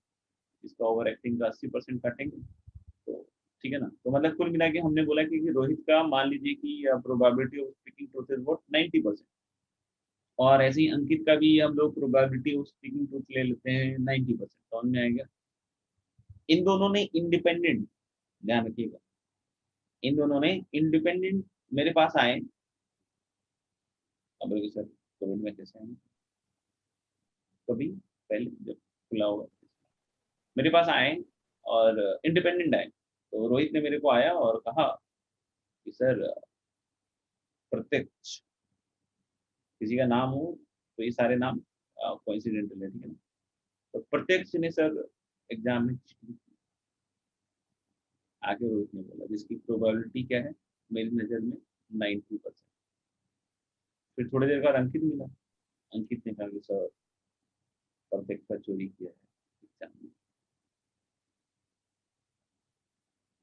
इसका ओवर एक्टिंग का 80% काटेंगे। तो ठीक है ना? तो मतलब कुल मिला के हमने बोला कि रोहित का मान लीजिए कि probability of speaking truth is what 90%। और ऐसे ही अंकित का भी हम लोग प्रोबेबिलिटी ऑफ स्पीकिंग ट्रूथ ले लेते हैं 90%। समझ में आएगा? इन दोनों ने इंडिपेंडेंट, ध्यान रखिएगा, इन दोनों ने इंडिपेंडेंट मेरे पास आए। अब सर कोविड में कैसे आए? कभी पहले जब खुला होगा मेरे पास आए और इंडिपेंडेंट आए। तो रोहित ने मेरे को आया और कहा कि सर प्रत्यक्ष, किसी का नाम हो तो ये सारे नाम कोइंसिडेंटल है। ठीक है ना? तो प्रत्यक्ष ने सर एग्जाम में cheating की। आगे रोहित ने बोला जिसकी प्रोबेबिलिटी क्या है मेरी नज़र में 90%। फिर थोड़ी देर बाद अंकित मिला। अंकित ने कहा कि सर प्रत्यक्ष का चोरी किया है एग्जाम में,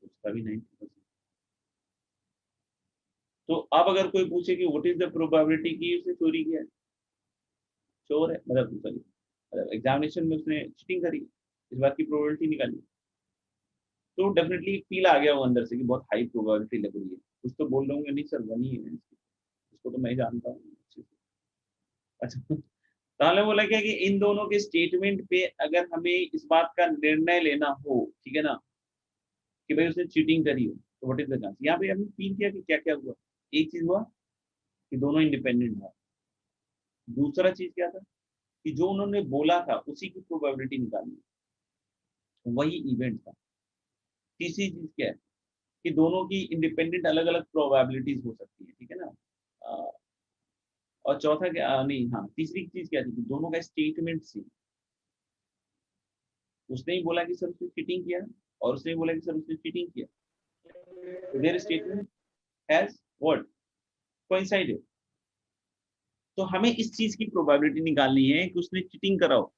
उसका भी 90%। तो अब अगर कोई पूछे कि व्हाट इज द प्रोबेबिलिटी कि उसने चोरी किया है, चोर है, मतलब सॉरी, मतलब एग्जामिनेशन में उसने चीटिंग करी, इस बात की प्रोबेबिलिटी निकाली, तो डेफिनेटली एक फील आ गया वो अंदर से कि बहुत हाई प्रोबेबिलिटी लग रही है। कुछ तो बोल रहे होंगे नहीं सर वही है, इसको तो मैं ही जानता हूँ अच्छे से। अच्छा, ताले बोला क्या कि इन दोनों के स्टेटमेंट पे अगर हमें इस बात का निर्णय लेना हो, ठीक है ना, कि भाई उसने चीटिंग करी हो, तो व्हाट इज द चांस। यहाँ पे हमने फील किया कि क्या क्या हुआ। एक चीज हुआ कि दोनों इंडिपेंडेंट था। दूसरा चीज क्या था कि जो उन्होंने बोला था उसी की प्रोबेबिलिटी निकालनी, वही इवेंट था। तीसरी चीज क्या है कि दोनों की इंडिपेंडेंट अलग अलग प्रोबेबिलिटीज हो सकती है। ठीक है ना? अ, और चौथा क्या, नहीं हाँ, तीसरी चीज क्या थी कि दोनों का स्टेटमेंट सेम। उसने ही बोला कि सर उसने चीटिंग किया और उसने बोला कि सर उसने चीटिंग किया। their statement has what coincided. तो हमें इस चीज की प्रोबेबिलिटी निकालनी है कि उसने चीटिंग करा हो।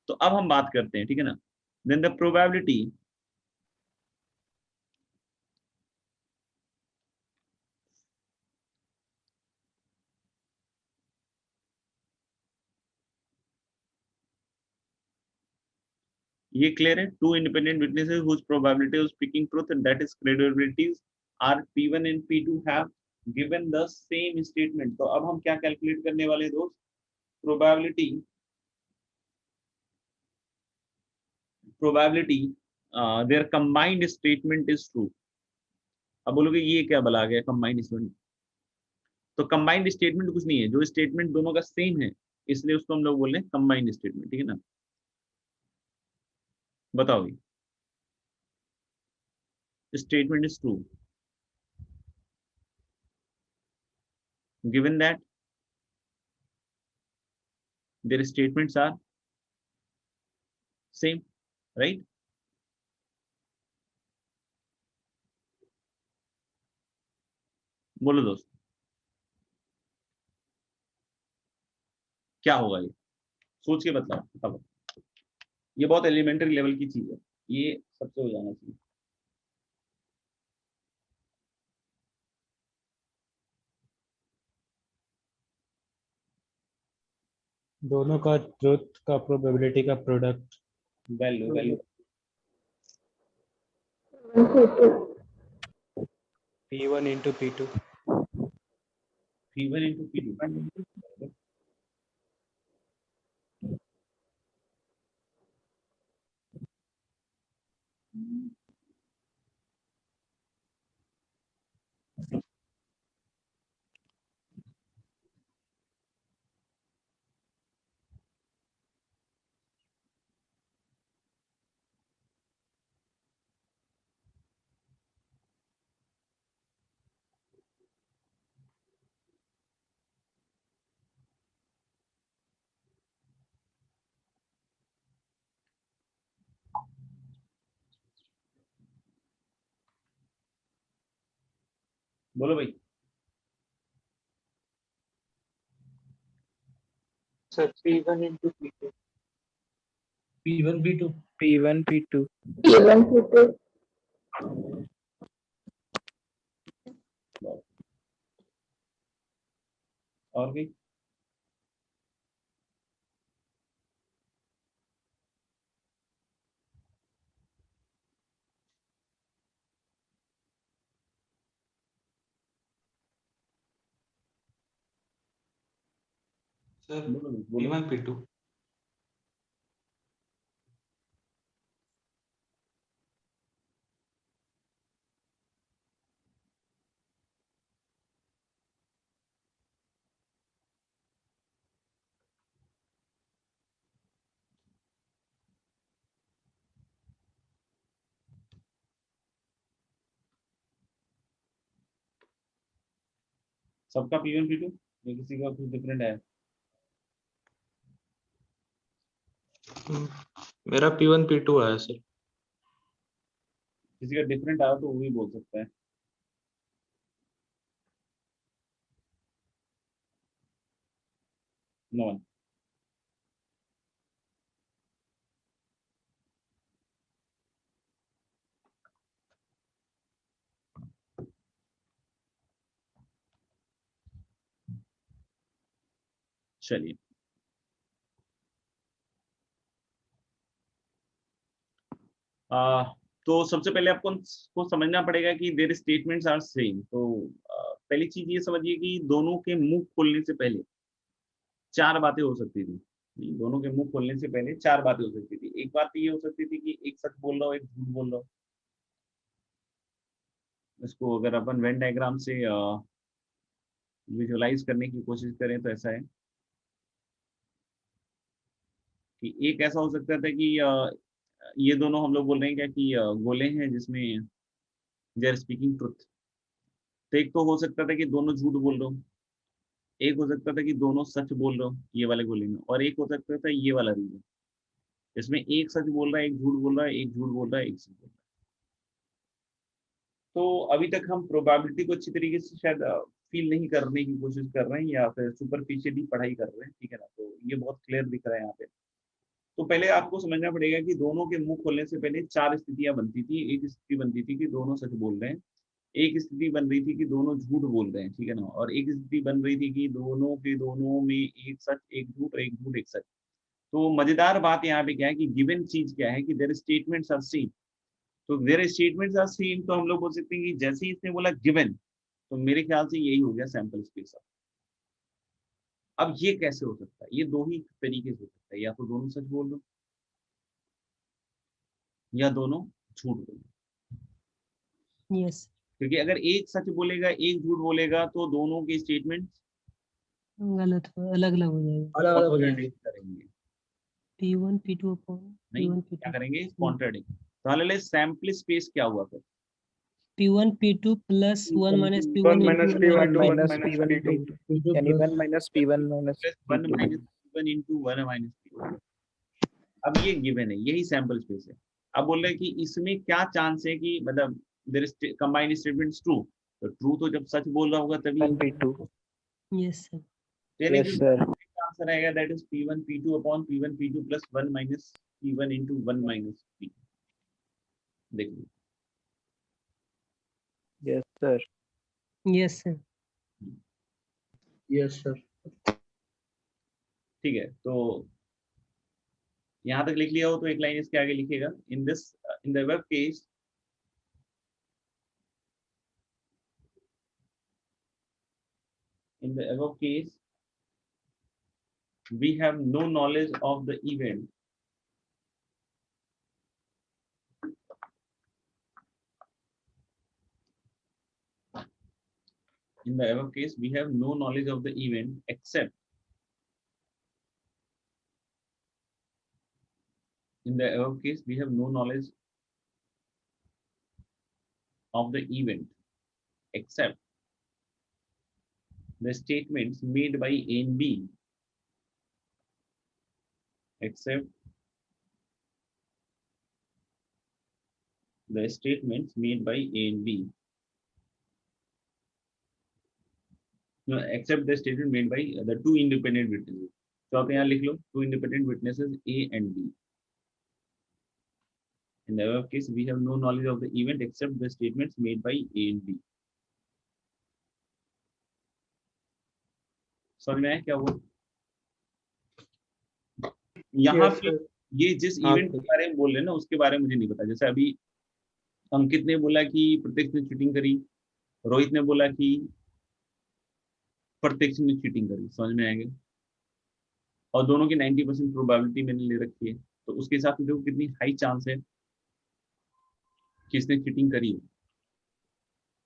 तो अब हम बात करते हैं, ठीक है ना। देन द प्रोबेबिलिटी ये क्लियर है। Two independent witnesses whose probability of speaking truth and that is credibilities are P1 and P2 have given the same statement। तो अब हम क्या कैलकुलेट करने वाले हैं दोस्त? probability their combined statement is true। अब बोलोगे ये क्या बला गया कंबाइंड स्टेटमेंट? तो कंबाइंड स्टेटमेंट कुछ नहीं है, जो स्टेटमेंट दोनों का सेम है इसलिए उसको हम लोग बोल रहे हैं कंबाइंड स्टेटमेंट, ठीक है ना। बताओ statement is true given that their statements are same, right? बोलो दोस्त क्या होगा? ये सोच के बताओ। ये बहुत एलिमेंट्री लेवल की चीज है, ये सबसे हो जाना चाहिए। दोनों का ट्रुथ का प्रोबेबिलिटी का product. Value P1 into P2। P1 into P2। बोलो भाई। Sir P1 into P2। P1 P2 P1 P2 P1 P2 और भी सर बोलो। P1 P2। सबका P1 P2 या किसी का कुछ डिफरेंट है? मेरा P1 P2 है सर। किसी का डिफरेंट आया तो वो भी बोल सकता है। No one. चलिए तो सबसे पहले आपको को समझना पड़ेगा कि देयर स्टेटमेंट्स आर सेम। तो पहली चीज ये समझिए कि दोनों के मुंह खोलने से पहले चार बातें हो सकती थी। दोनों के मुंह खोलने से पहले चार बातें हो सकती थी। एक बात ये हो सकती थी कि एक सच बोल रहा हो एक झूठ बोल रहा हो। इसको अगर अपन वेन डायग्राम से विजुअलाइज करने की कोशिश करें तो ऐसा है कि एक ऐसा हो सकता था कि ये दोनों हम लोग बोल रहे हैं क्या कि गोले हैं जिसमें दे आर स्पीकिंग ट्रुथ। तो एक तो हो सकता था कि दोनों झूठ बोल रहे हो, एक हो सकता था कि दोनों सच बोल रहे हो ये वाले गोले में, और एक हो सकता था ये वाला रीजन इसमें एक सच बोल रहा है एक झूठ बोल रहा है, एक झूठ बोल रहा है एक सच बोल रहा है। तो अभी तक हम प्रोबेबिलिटी को अच्छी तरीके से शायद फील नहीं करने की कोशिश कर रहे हैं या फिर सुपरफिशियली पढ़ाई कर रहे हैं, ठीक है ना। तो ये बहुत क्लियर दिख रहा है यहाँ पे। तो पहले आपको समझना पड़ेगा कि दोनों के मुंह खोलने से पहले 4 स्थितियां बनती थी। एक स्थिति बनती थी कि दोनों सच बोल रहे हैं, एक स्थिति बन रही थी कि दोनों झूठ बोल रहे हैं, ठीक है ना, और एक स्थिति बन रही थी कि दोनों के दोनों में एक सच एक झूठ और एक झूठ एक सच। तो मजेदार बात यहाँ पे क्या है कि गिवन चीज क्या है कि देयर स्टेटमेंट्स आर सेम। तो देयर स्टेटमेंट्स आर सेम, तो हम लोग बोल सकते हैं कि जैसे ही इसने बोला गिवन, तो मेरे ख्याल से यही हो गया सैंपल स्पेस। अब ये कैसे हो सकता है? ये दो ही तरीके से हो सकता है, या तो दोनों सच बोल रहे हो या दोनों झूठ बोल रहे हो। यस क्योंकि अगर एक सच बोलेगा एक झूठ बोलेगा तो दोनों के स्टेटमेंट गलत हो, अलग अलग हो जाएगा। अलग अलग हो जाएंगे। करेंगे, P1 P2 अपॉन नहीं P1 क्या P2 करेंगे? कॉन्ट्राडिक्ट। तो हाल सैंपल स्पेस क्या हुआ फिर? P1 P2 plus 1 minus P1 1 into minus 1 P1 minus into 1 1 minus P1 P2. P2 P2 यानी plus 1 minus P1 minus plus 1 P2 minus 1 into 1 minus P2। अब ये गिवन है, यही सैंपल स्पेस है। अब बोल रहे हैं कि इसमें क्या चांस है कि मतलब there is combined statements true. तो ट्रू तो जब सच बोल रहा होगा तभी। 1 P2 यस सर यानी yes जो sir आंसर आएगा that is P1 P2 upon P1 P2 plus 1 minus P1 into 1 minus P। देखिए yes sir yes sir yes sir. ठीक है। तो यहाँ तक लिख लिया हो तो एक लाइन इसके आगे लिखिएगा। In this in the above case in the above case we have no knowledge of the event in the above case we have no knowledge of the event except in the above case we have no knowledge of the event except the statements made by A and B except the statements made by A and B no except the statement made by the two independent witnesses। तो आप यहाँ लिख लो two independent witnesses A and B। In the above case, we have no knowledge of the event except the statements made by A and B। समझ में आया क्या हुआ? यहाँ Yes, पे sir. ये जिस हाँ, इवेंट के बारे में बोल रहे हैं ना उसके बारे में मुझे नहीं पता। जैसे अभी अंकित ने बोला कि प्रत्यक्ष ने चीटिंग करी, रोहित ने बोला कि प्रत्यक्ष ने चीटिंग करी, समझ में आएगा। और दोनों की 90% प्रोबेबिलिटी मैंने ले रखी है, तो उसके हिसाब से देखो कितनी हाई चांस है कि इसने चीटिंग करी है।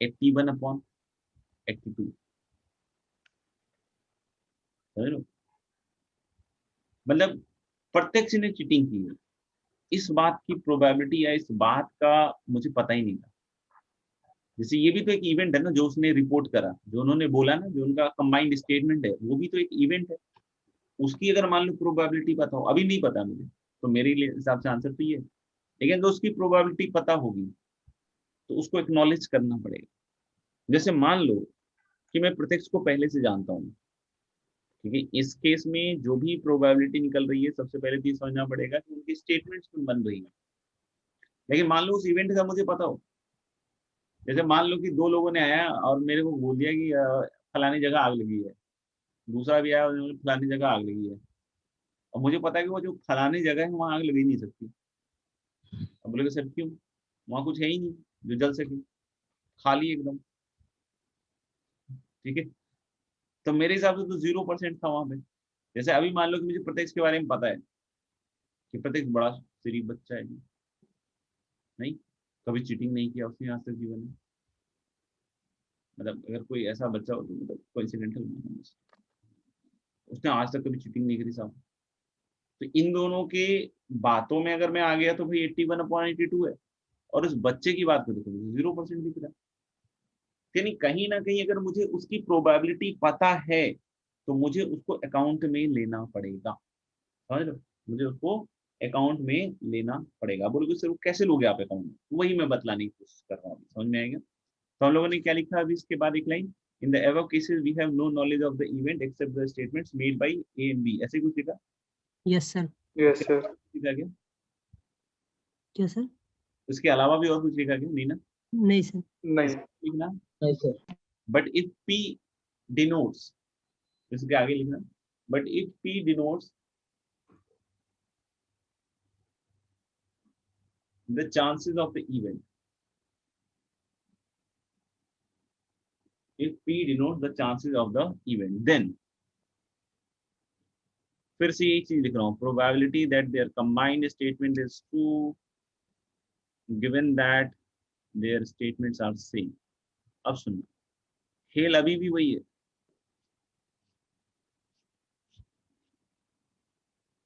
81/82 समझ लो। मतलब प्रत्यक्ष ने चीटिंग की है, इस बात की प्रोबेबिलिटी या इस बात का मुझे पता ही नहीं था। जैसे ये भी तो एक इवेंट है ना जो उसने रिपोर्ट करा, जो उन्होंने बोला ना, जो उनका कंबाइंड स्टेटमेंट है, वो भी तो एक इवेंट है। उसकी अगर मान लो प्रोबेबिलिटी पता हो, अभी नहीं पता मुझे, तो मेरे लिए हिसाब से आंसर तो ये है। लेकिन अगर उसकी प्रोबेबिलिटी पता होगी तो उसको एक्नॉलेज करना पड़ेगा। जैसे मान लो कि मैं प्रत्यक्ष को पहले से जानता हूँ, क्योंकि इस केस में जो भी प्रोबेबिलिटी निकल रही है सबसे पहले तो ये समझना पड़ेगा कि उनकी स्टेटमेंट्स में बन रही है। लेकिन मान लो उस इवेंट का मुझे पता हो, जैसे मान लो कि दो लोगों ने आया और मेरे को बोल दिया कि फलानी जगह आग लगी है, दूसरा भी आया उन्होंने फलानी जगह आग लगी है, और मुझे पता है कि वो जो फलानी जगह है वहाँ आग लग ही नहीं सकती। अब बोलेगा सर क्यों? वहाँ कुछ है ही नहीं जो जल सके, खाली एकदम, ठीक है। तो मेरे हिसाब से तो 0% था वहां पे। जैसे अभी मान लो कि मुझे प्रत्यक्ष के बारे में पता है कि प्रत्यक्ष बड़ा शरीफ बच्चा है जी, नहीं कभी चीटिंग नहीं किया उसने आज तक जीवन में। मतलब अगर कोई ऐसा बच्चा हो तो मतलब कोइंसिडेंटल, उसने आज तक कभी चीटिंग नहीं करी साहब। तो इन दोनों के बातों में अगर मैं आ गया तो भाई 81/82 है, और उस बच्चे की बात करूँ तो 0% दिख रहा है। यानी कहीं ना कहीं अगर मुझे उसकी प्रोबेबिलिटी पता है तो मुझे उसको अकाउंट में लेना पड़ेगा, समझ लो, मुझे उसको अकाउंट में लेना पड़ेगा। बोलोगे सर वो कैसे लोगे आप अकाउंट में? वही मैं बतलाने की कोशिश कर रहा हूँ, समझ में आएगा। तो हम लोगों ने क्या लिखा अभी इसके बाद एक line, in the above cases we have no knowledge of the event except the statements made by A and B, ऐसे कुछ लिखा, यस सर। Yes, sir. लिखा गया, क्या सर? उसके अलावा भी और कुछ लिखा गया नहीं ना, नहीं सर। नहीं. लिखना, नहीं sir. but if P denotes, इसके आगे लिखना, but if P denotes the chances of the event, if P denotes the chances of the event, then फिर से यही चीज लिख रहा हूँ, probability that their combined statement is true given that their statements are same। अब सुनना, खेल अभी भी वही है,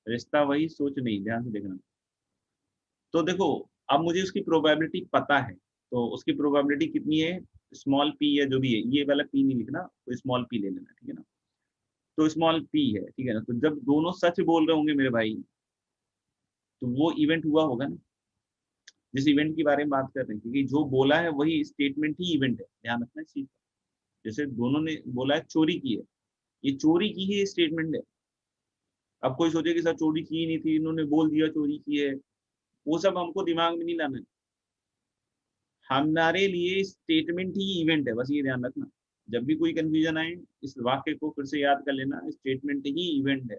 रिश्ता वही, सोच नहीं, ध्यान से देखना। तो देखो अब मुझे उसकी प्रोबेबिलिटी पता है, तो उसकी प्रोबेबिलिटी कितनी है, स्मॉल पी या जो भी है, ये वाला पी नहीं लिखना, तो स्मॉल पी ले लेना, ठीक है ना। तो स्मॉल पी है, ठीक है ना। तो जब दोनों सच बोल रहे होंगे मेरे भाई, तो वो इवेंट हुआ होगा ना, जिस इवेंट की बारे में बात कर रहे हैं, क्योंकि जो बोला है वही स्टेटमेंट ही इवेंट है, ध्यान रखना इस चीज का। जैसे दोनों ने बोला है चोरी की है, ये चोरी की ही स्टेटमेंट है। अब कोई सोचे कि सर चोरी की ही नहीं थी, इन्होंने बोल दिया चोरी की है, वो सब हमको दिमाग में नहीं लाना है। हमारे लिए स्टेटमेंट ही इवेंट है, बस ये ध्यान रखना। जब भी कोई कंफ्यूजन आए, इस वाक्य को फिर से याद कर लेना, स्टेटमेंट ही इवेंट है।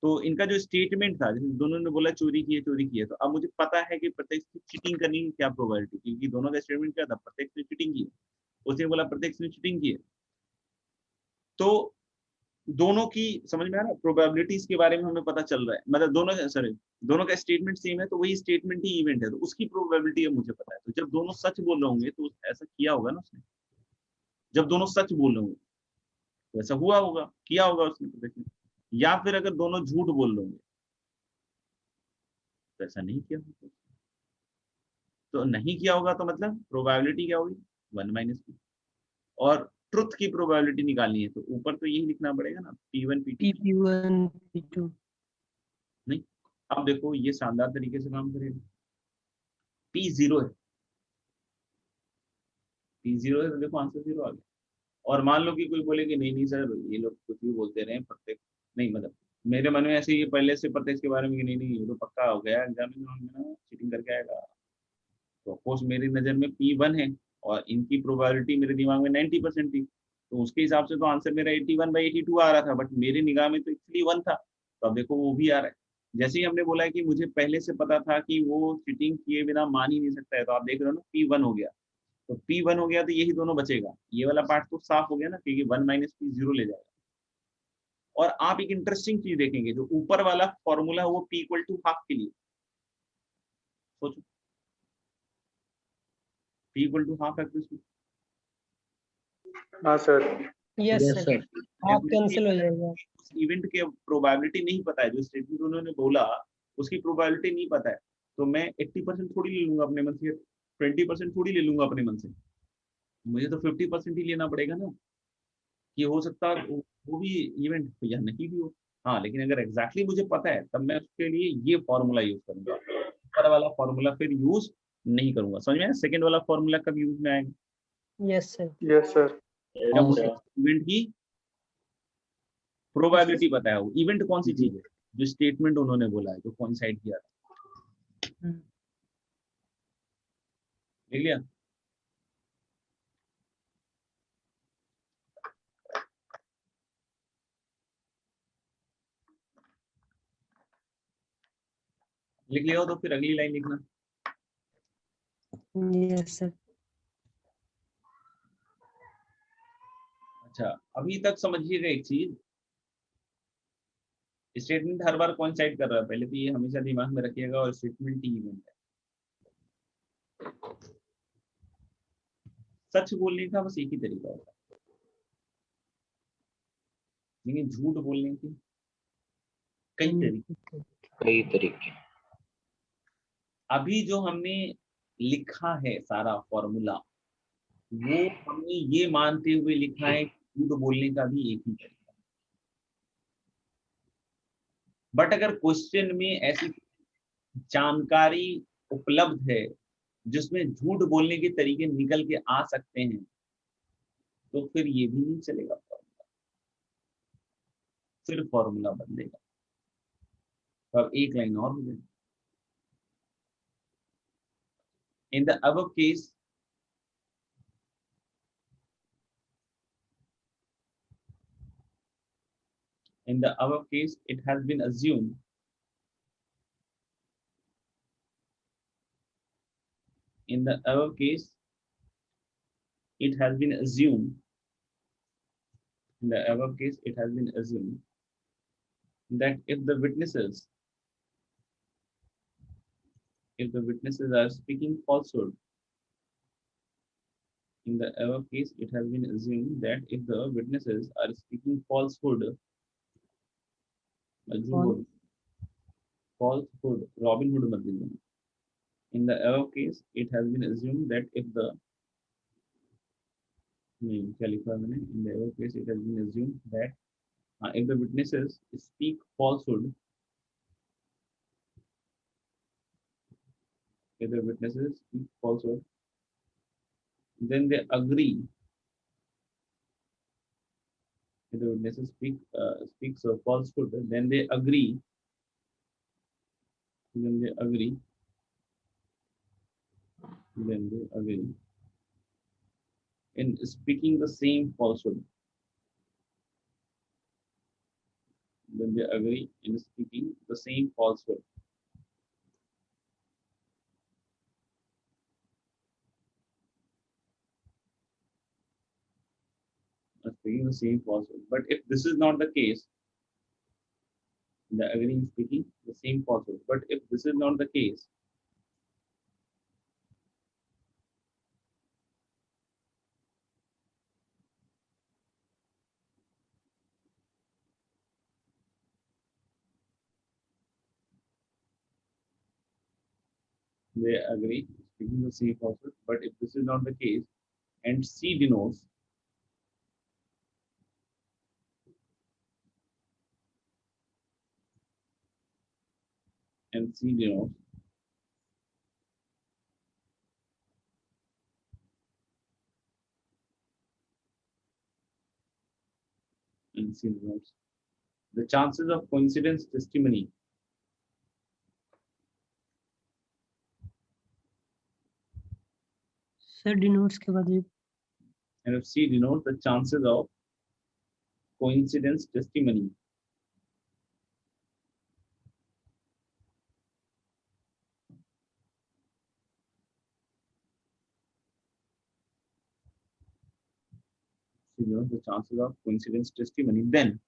तो इनका जो स्टेटमेंट था, जैसे दोनों ने बोला चोरी की है, चोरी की है, तो अब मुझे पता है कि प्रत्यक्ष की चीटिंग करने की क्या प्रोबेबिलिटी, क्योंकि दोनों का स्टेटमेंट क्या था, प्रत्यक्ष ने चीटिंग की है, उसने बोला प्रत्यक्ष ने चीटिंग की है। तो दोनों की समझ में आ रहा है, प्रोबेबिलिटीज के बारे में हमें पता चल रहा है, मतलब दोनों का स्टेटमेंट सेम है, तो वही स्टेटमेंट ही इवेंट है, तो उसकी प्रोबेबिलिटी मुझे पता है। तो जब दोनों सच बोल रहे होंगे तो ऐसा किया होगा ना उसने, जब दोनों सच बोल रहे होंगे तो ऐसा हुआ होगा, किया होगा उसने प्रत्यक्ष। या फिर अगर दोनों झूठ बोल रहे होंगे तो ऐसा नहीं किया होगा। तो नहीं किया होगा तो मतलब प्रोबेबिलिटी क्या होगी, 1 - p। और ट्रुथ की प्रोबेबिलिटी निकालनी है, तो ऊपर तो यही लिखना पड़ेगा ना, P1 P2। P1 P2। नहीं, अब देखो ये शानदार तरीके से काम करेगा। P0 है, P0 है, तो देखो आंसर 0 आ गया। और मान लो कि कोई बोले कि नहीं नहीं सर, ये लोग कुछ भी बोलते रहे, प्रत्यक्ष नहीं, मतलब मेरे मन में ऐसे ये पहले से प्रत्यक्ष के बारे में कि नहीं नहीं ये तो पक्का हो गया एग्जाम में चीटिंग करके आएगा। तो ऑफकोर्स मेरी नज़र में P1 है, और इनकी प्रोबेबिलिटी मेरे दिमाग में 90% थी, तो उसके हिसाब से तो आंसर मेरा 81/82 आ रहा था, बट मेरी निगाह में तो एक्चुअली 1 था। तो अब देखो वो भी आ रहा है। जैसे ही हमने बोला है कि मुझे पहले से पता था कि वो चीटिंग किए बिना मान ही नहीं सकता है, तो आप देख रहे हो ना, P1 हो गया। तो P1 हो गया तो यही दोनों बचेगा, ये वाला पार्ट तो साफ हो गया ना, क्योंकि 1 - P 0 ले जाएगा। और आप एक इंटरेस्टिंग चीज देखेंगे, जो ऊपर वाला फॉर्मूला है वो P = ½ के लिए, सोचो P = ½ है, तो इसमें हाँ sir. Yes yes sir. Sir. Half cancel हो जाएगा। इवेंट के प्रोबेबिलिटी नहीं पता है, जो स्टेटमेंट उन्होंने बोला उसकी प्रोबेबिलिटी नहीं पता है, तो मैं 80% थोड़ी ले लूंगा अपने मन से, 20% थोड़ी ले लूंगा अपने मन से, मुझे तो 50% ही लेना पड़ेगा ना, कि हो सकता है वो भी इवेंट हो या नहीं भी हो। हाँ, लेकिन अगर एग्जैक्टली मुझे पता है तब मैं उसके लिए ये फॉर्मूला यूज करूंगा, ऊपर वाला फॉर्मूला फिर यूज नहीं करूंगा। समझ में आया? सेकंड वाला फॉर्मूला कब यूज में आएगा, यस सर। Yes, sir. जब मुझे इवेंट की प्रोबेबिलिटी पता है। वो इवेंट कौन सी चीज है, जो स्टेटमेंट उन्होंने बोला है, जो कोइंसाइड किया था। लिख लिया? लिख लिया हो तो फिर अगली लाइन लिखना। Yes sir. अच्छा, अभी तक समझिएगा एक चीज, स्टेटमेंट हर बार कोइंसाइड कर रहा है, पहले तो ये हमेशा दिमाग में रखिएगा, और स्टेटमेंट ही इवेंट है। सच बोलने का बस एक ही तरीका होता है, लेकिन झूठ बोलने के कई तरीके। अभी जो हमने लिखा है सारा फॉर्मूला, वो हमने ये मानते हुए लिखा है कि झूठ बोलने का भी एक ही तरीका है। बट अगर क्वेश्चन में ऐसी जानकारी उपलब्ध है जिसमें झूठ बोलने के तरीके निकल के आ सकते हैं, तो फिर ये भी नहीं चलेगा फॉर्मूला, फिर फॉर्मूला बदलेगा। तो अब एक लाइन और हो जाएगी। In the above case it has been assumed in the above case it has been assumed in the above case it has been assumed that if the witnesses are speaking falsehood, in the above case it has been assumed that if the witnesses are speaking falsehood, falsehood, Robin Hood मत दीजिए। In the above case it has been assumed that if the क्या लिखा है मैंने, in the above case it has been assumed that if the witnesses speak falsehood, if the witnesses speak falsehood, then they agree. If the witnesses speaks falsehood, then they agree. Then they agree. Then they agree in speaking the same falsehood. Then they agree in speaking the same falsehood. Speaking the same falsehood. But if this is not the case, the agreeing speaking the same falsehood. But if this is not the case, they agree speaking the same falsehood. But if this is not the case, and C denotes and C denotes and C denotes the chances of coincidence testimony sir denotes के बाद ये and if C denotes the chances of coincidence testimony. C denotes the chances of coincidence testimony. Then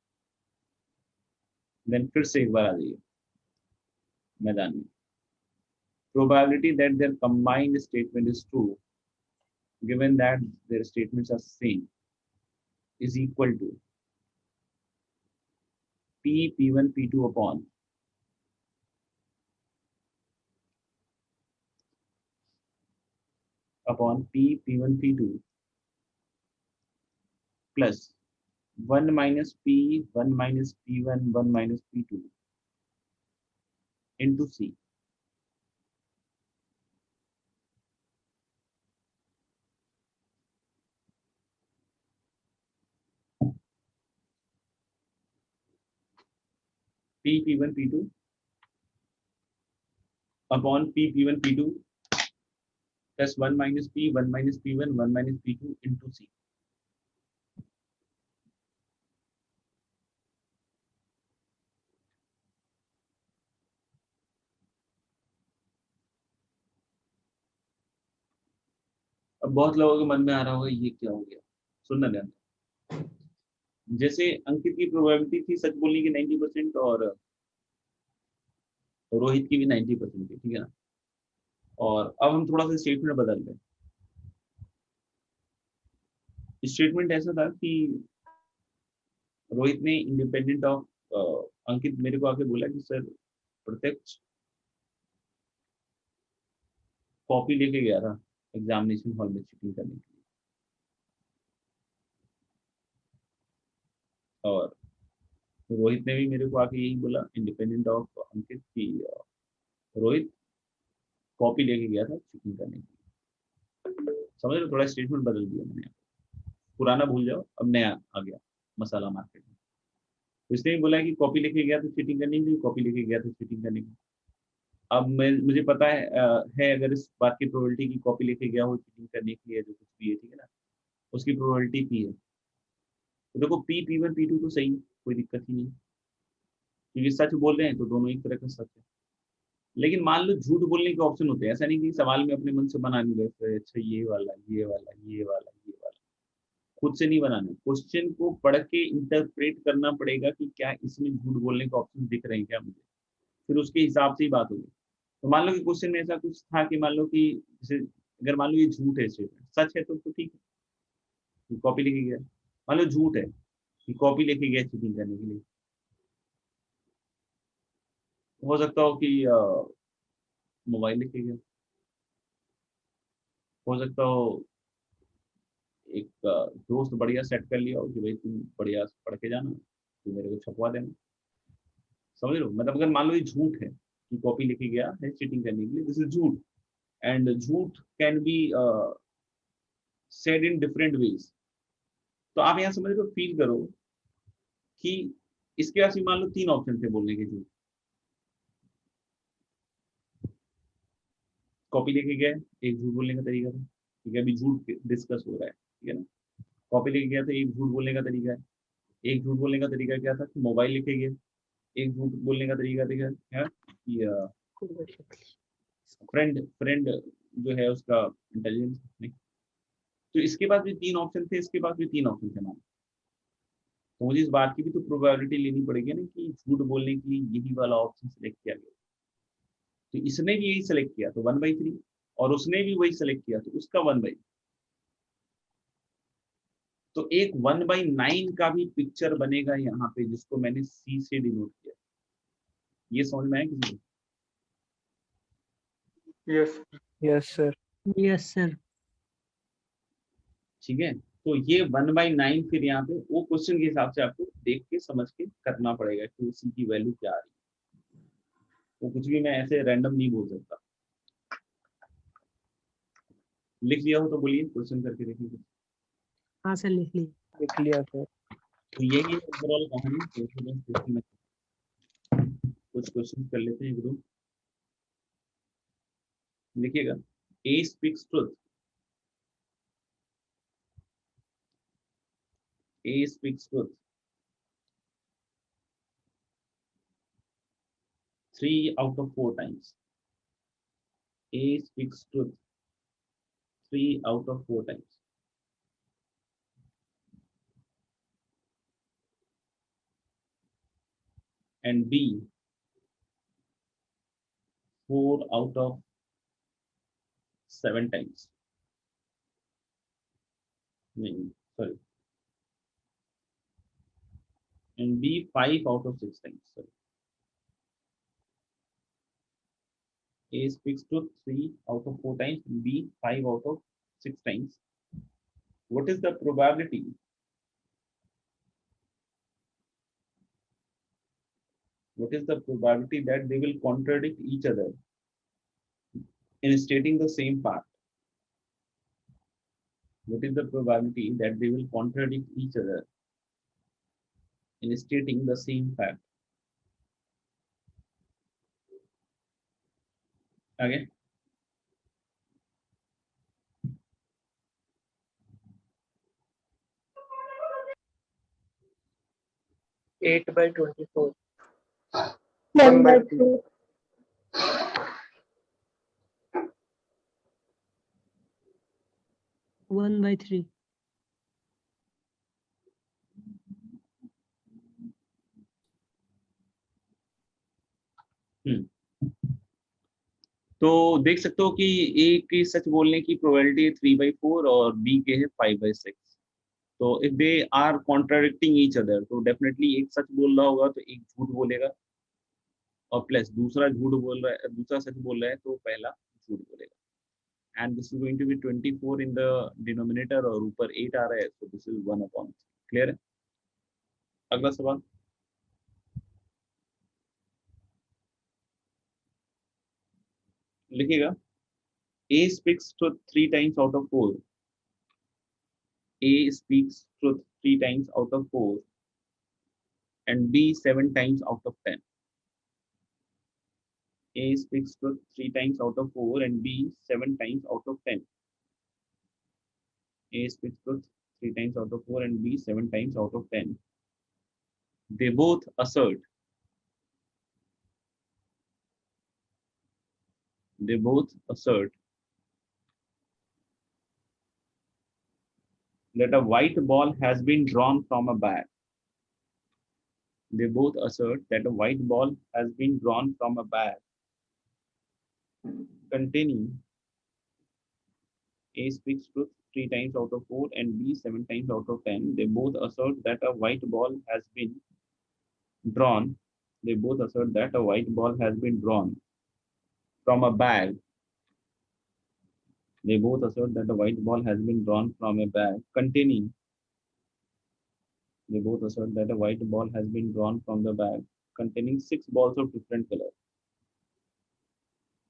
फिर से एक बार आ जाइए मैदान में. Probability that their combined statement is true, given that their statements are same, is equal to P P1 P2 upon P P1 P2 plus 1 minus P 1 minus P1 1 minus P2 into C. P P1 P2 upon P P1 P2 plus 1 minus P 1 minus P1 1 minus P2 into C. अब बहुत लोगों के मन में आ रहा होगा ये क्या हो गया, सुनना ध्यान। जैसे अंकित की प्रोबेबिलिटी थी सच बोलने की 90% और रोहित की भी 90% थी, ठीक है ना। और अब हम थोड़ा सा स्टेटमेंट बदल रहे हैं। स्टेटमेंट ऐसा था कि रोहित ने इंडिपेंडेंट ऑफ अंकित मेरे को आके बोला कि सर प्रत्यक्ष कॉपी लेके गया था एग्जामिनेशन हॉल में चीटिंग करने के लिए, और रोहित ने भी मेरे को आके यही बोला इंडिपेंडेंट ऑफ अंकित की रोहित कॉपी लेके गया था चीटिंग करने के लिए। समझ लो, थोड़ा स्टेटमेंट बदल दिया मैंने। पुराना भूल जाओ, अब नया आ गया मसाला मार्केट में। तो इसने बोला कि कॉपी लेके गया था चीटिंग करने के लिए, कॉपी लेके गया था चीटिंग करने के लिए। अब मुझे पता है अगर इस बात की प्रोबेबिलिटी की कॉपी लेके गया हो चीटिंग करने के लिए, जो कुछ भी है, ठीक है ना, उसकी प्रोबेबिलिटी पी है। तो देखो P1 P2 तो सही है, कोई दिक्कत ही नहीं, क्योंकि सच बोल रहे हैं तो दोनों एक तरह का सच है। लेकिन मान लो झूठ बोलने के ऑप्शन होते हैं, ऐसा नहीं कि सवाल में अपने मन से बनाने लगे, अच्छा ये वाला ये वाला ये वाला ये वाला, खुद से नहीं बनाना। क्वेश्चन को पढ़ के इंटरप्रेट करना पड़ेगा कि क्या इसमें झूठ बोलने के ऑप्शन दिख रहे हैं क्या मुझे, फिर उसके हिसाब से ही बात होगी। तो मान लो कि क्वेश्चन में ऐसा कुछ था कि मान लो कि जैसे अगर मान लो ये झूठ है स्टेटमेंट, सच है तो ठीक है, कॉपी लेके गया। मान लो झूठ है कि कॉपी लेके गया चीटिंग करने के लिए, हो सकता हो कि मोबाइल लेके गया, हो सकता हो एक दोस्त बढ़िया सेट कर लिया हो कि भाई तुम बढ़िया पढ़ के जाना, तू मेरे को छपवा देना। समझ लो, मतलब अगर मान लो ये झूठ है कि कॉपी लेके गया है चीटिंग करने के लिए, दिस इज झूठ। एंड झूठ can be said in different ways. तो आप यहाँ समझ लो, फील करो कि इसके पास मान लो 3 ऑप्शन थे बोलने के झूठ। कॉपी लेके गए, एक झूठ बोलने का तरीका था, ठीक है, अभी झूठ डिस्कस हो रहा है, ठीक है ना। कॉपी लेके गया था, एक झूठ बोलने का तरीका है। एक झूठ बोलने का तरीका क्या था कि मोबाइल लेके गए। एक झूठ बोलने का तरीका देखा है कि फ्रेंड फ्रेंड जो है उसका इंटेलिजेंस नहीं। तो इसके पास भी 3 ऑप्शन थे, इसके पास भी 3 ऑप्शन थे मान। तो मुझे इस बात की भी तो प्रोबेबिलिटी लेनी पड़ेगी ना कि झूठ बोलने के लिए यही वाला ऑप्शन सेलेक्ट किया गया। तो इसने भी यही सेलेक्ट किया तो 1/3, और उसने भी वही सेलेक्ट किया तो उसका 1/3। तो एक 1/9 का भी पिक्चर बनेगा यहाँ पे, जिसको मैंने C से डिनोट किया। ये समझ में आया किसी को? Yes. Yes, sir. Yes, sir. ठीक है, तो ये 1/9 फिर यहाँ पे वो क्वेश्चन के हिसाब से आपको देख के समझ के करना पड़ेगा कि उसी की वैल्यू क्या आ रही है। वो कुछ भी मैं ऐसे रैंडम नहीं बोल सकता। लिख लिया हो तो बोलिए, क्वेश्चन करके देखिए। हाँ सर, लिख ली। लिख लिया सर। तो यही है ओवरऑल कहानी। तो कुछ क्वेश्चन कर लेते हैं एक दो। लिखिएगा, A speaks truth, A speaks truth 3 out of 4 times. A speaks truth 3 out of 4 times. And B 4 out of 7 times. Sorry. And B 5 out of 6 times. Sorry. A speaks truth 3 out of 4 times. B 5 out of 6 times. What is the probability? What is the probability that they will contradict each other in stating the same fact? What is the probability that they will contradict each other in stating the same fact? Okay. Eight by 24. 1/3. 1/3. तो देख सकते हो कि ए के सच बोलने की probability है 3/4 और बी के है 5/6। तो if they are contradicting each other, तो डेफिनेटली एक सच बोल रहा होगा तो एक झूठ बोलेगा, और प्लस दूसरा झूठ बोल रहा है, दूसरा सच बोल रहा है तो पहला झूठ बोलेगा। And this is going to be 24 in the denominator और ऊपर 8 आ रहा है, तो दिस इज 1/3। क्लियर है? अगला सवाल। लिखिएगा, A speaks truth 3 times out of 4. A speaks truth 3 times out of 4 and B 7 times out of 10. A speaks truth 3 times out of 4 and B 7 times out of 10. A speaks truth 3 times out of 4 and B 7 times out of 10. They both assert that a white ball has been drawn from a bag. They both assert that a white ball has been drawn from a bag containing A speaks truth 3 times out of 4 and B 7 times out of 10. They both assert that a white ball has been drawn. They both assert that a white ball has been drawn from a bag. They both assert that a white ball has been drawn from a bag containing. They both assert that a white ball has been drawn from the bag containing 6 balls of different color.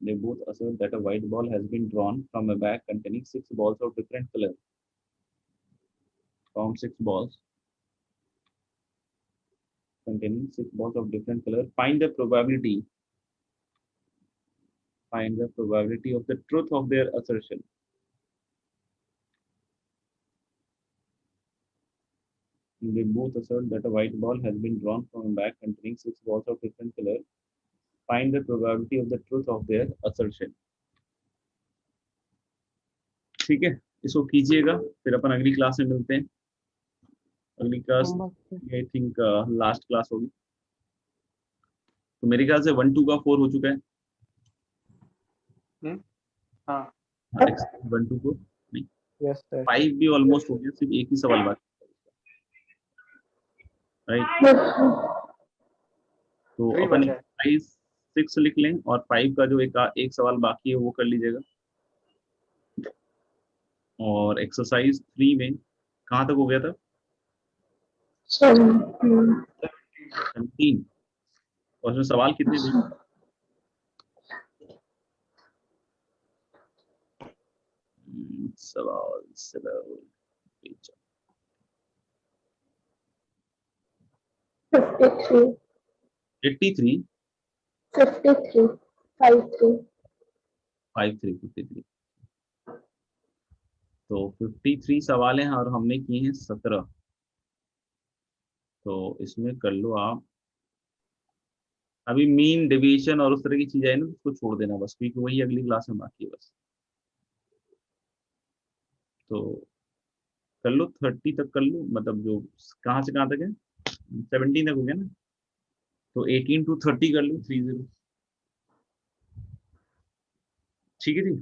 They both assert that a white ball has been drawn from a bag containing 6 balls of different color. From 6 balls containing 6 balls of different color. Find the probability of the truth of their assertion. They both assert that a white ball has been drawn from a bag containing 6 balls of different color. Find the probability of the truth of their assertion. ठीक है, इसको कीजिएगा, फिर अपन अगली class में मिलते हैं. अगली class I think last class होगी. तो मेरे ख्याल से 1 2 का 4 हो चुका है. हाँ 1 2 4 नहीं, यस सर 5 भी ऑलमोस्ट हो गया. सिर्फ एक ही सवाल बाकी है, राइट? Yes, sir. तो Three अपन बचा है. 5 6 लिख लें और 5 का जो एक सवाल बाकी है वो कर लीजिएगा. और एक्सरसाइज 3 में कहाँ तक हो गया था? 17. 17. और उसमें सवाल कितने थे? सवाल 53. 83 53. 53. 53. तो 53 सवाल हैं और हमने किए हैं 17. तो इसमें कर लो आप. अभी मीन डेविएशन और उस तरह की चीजें है ना, उसको छोड़ देना बस, क्योंकि वही अगली क्लास में बाकी है बस. तो कर लो 30 तक कर लो, मतलब जो कहाँ से कहाँ तक है 17 तक हो गया ना. तो 18 to 30 कर लो 30. ठीक है जी.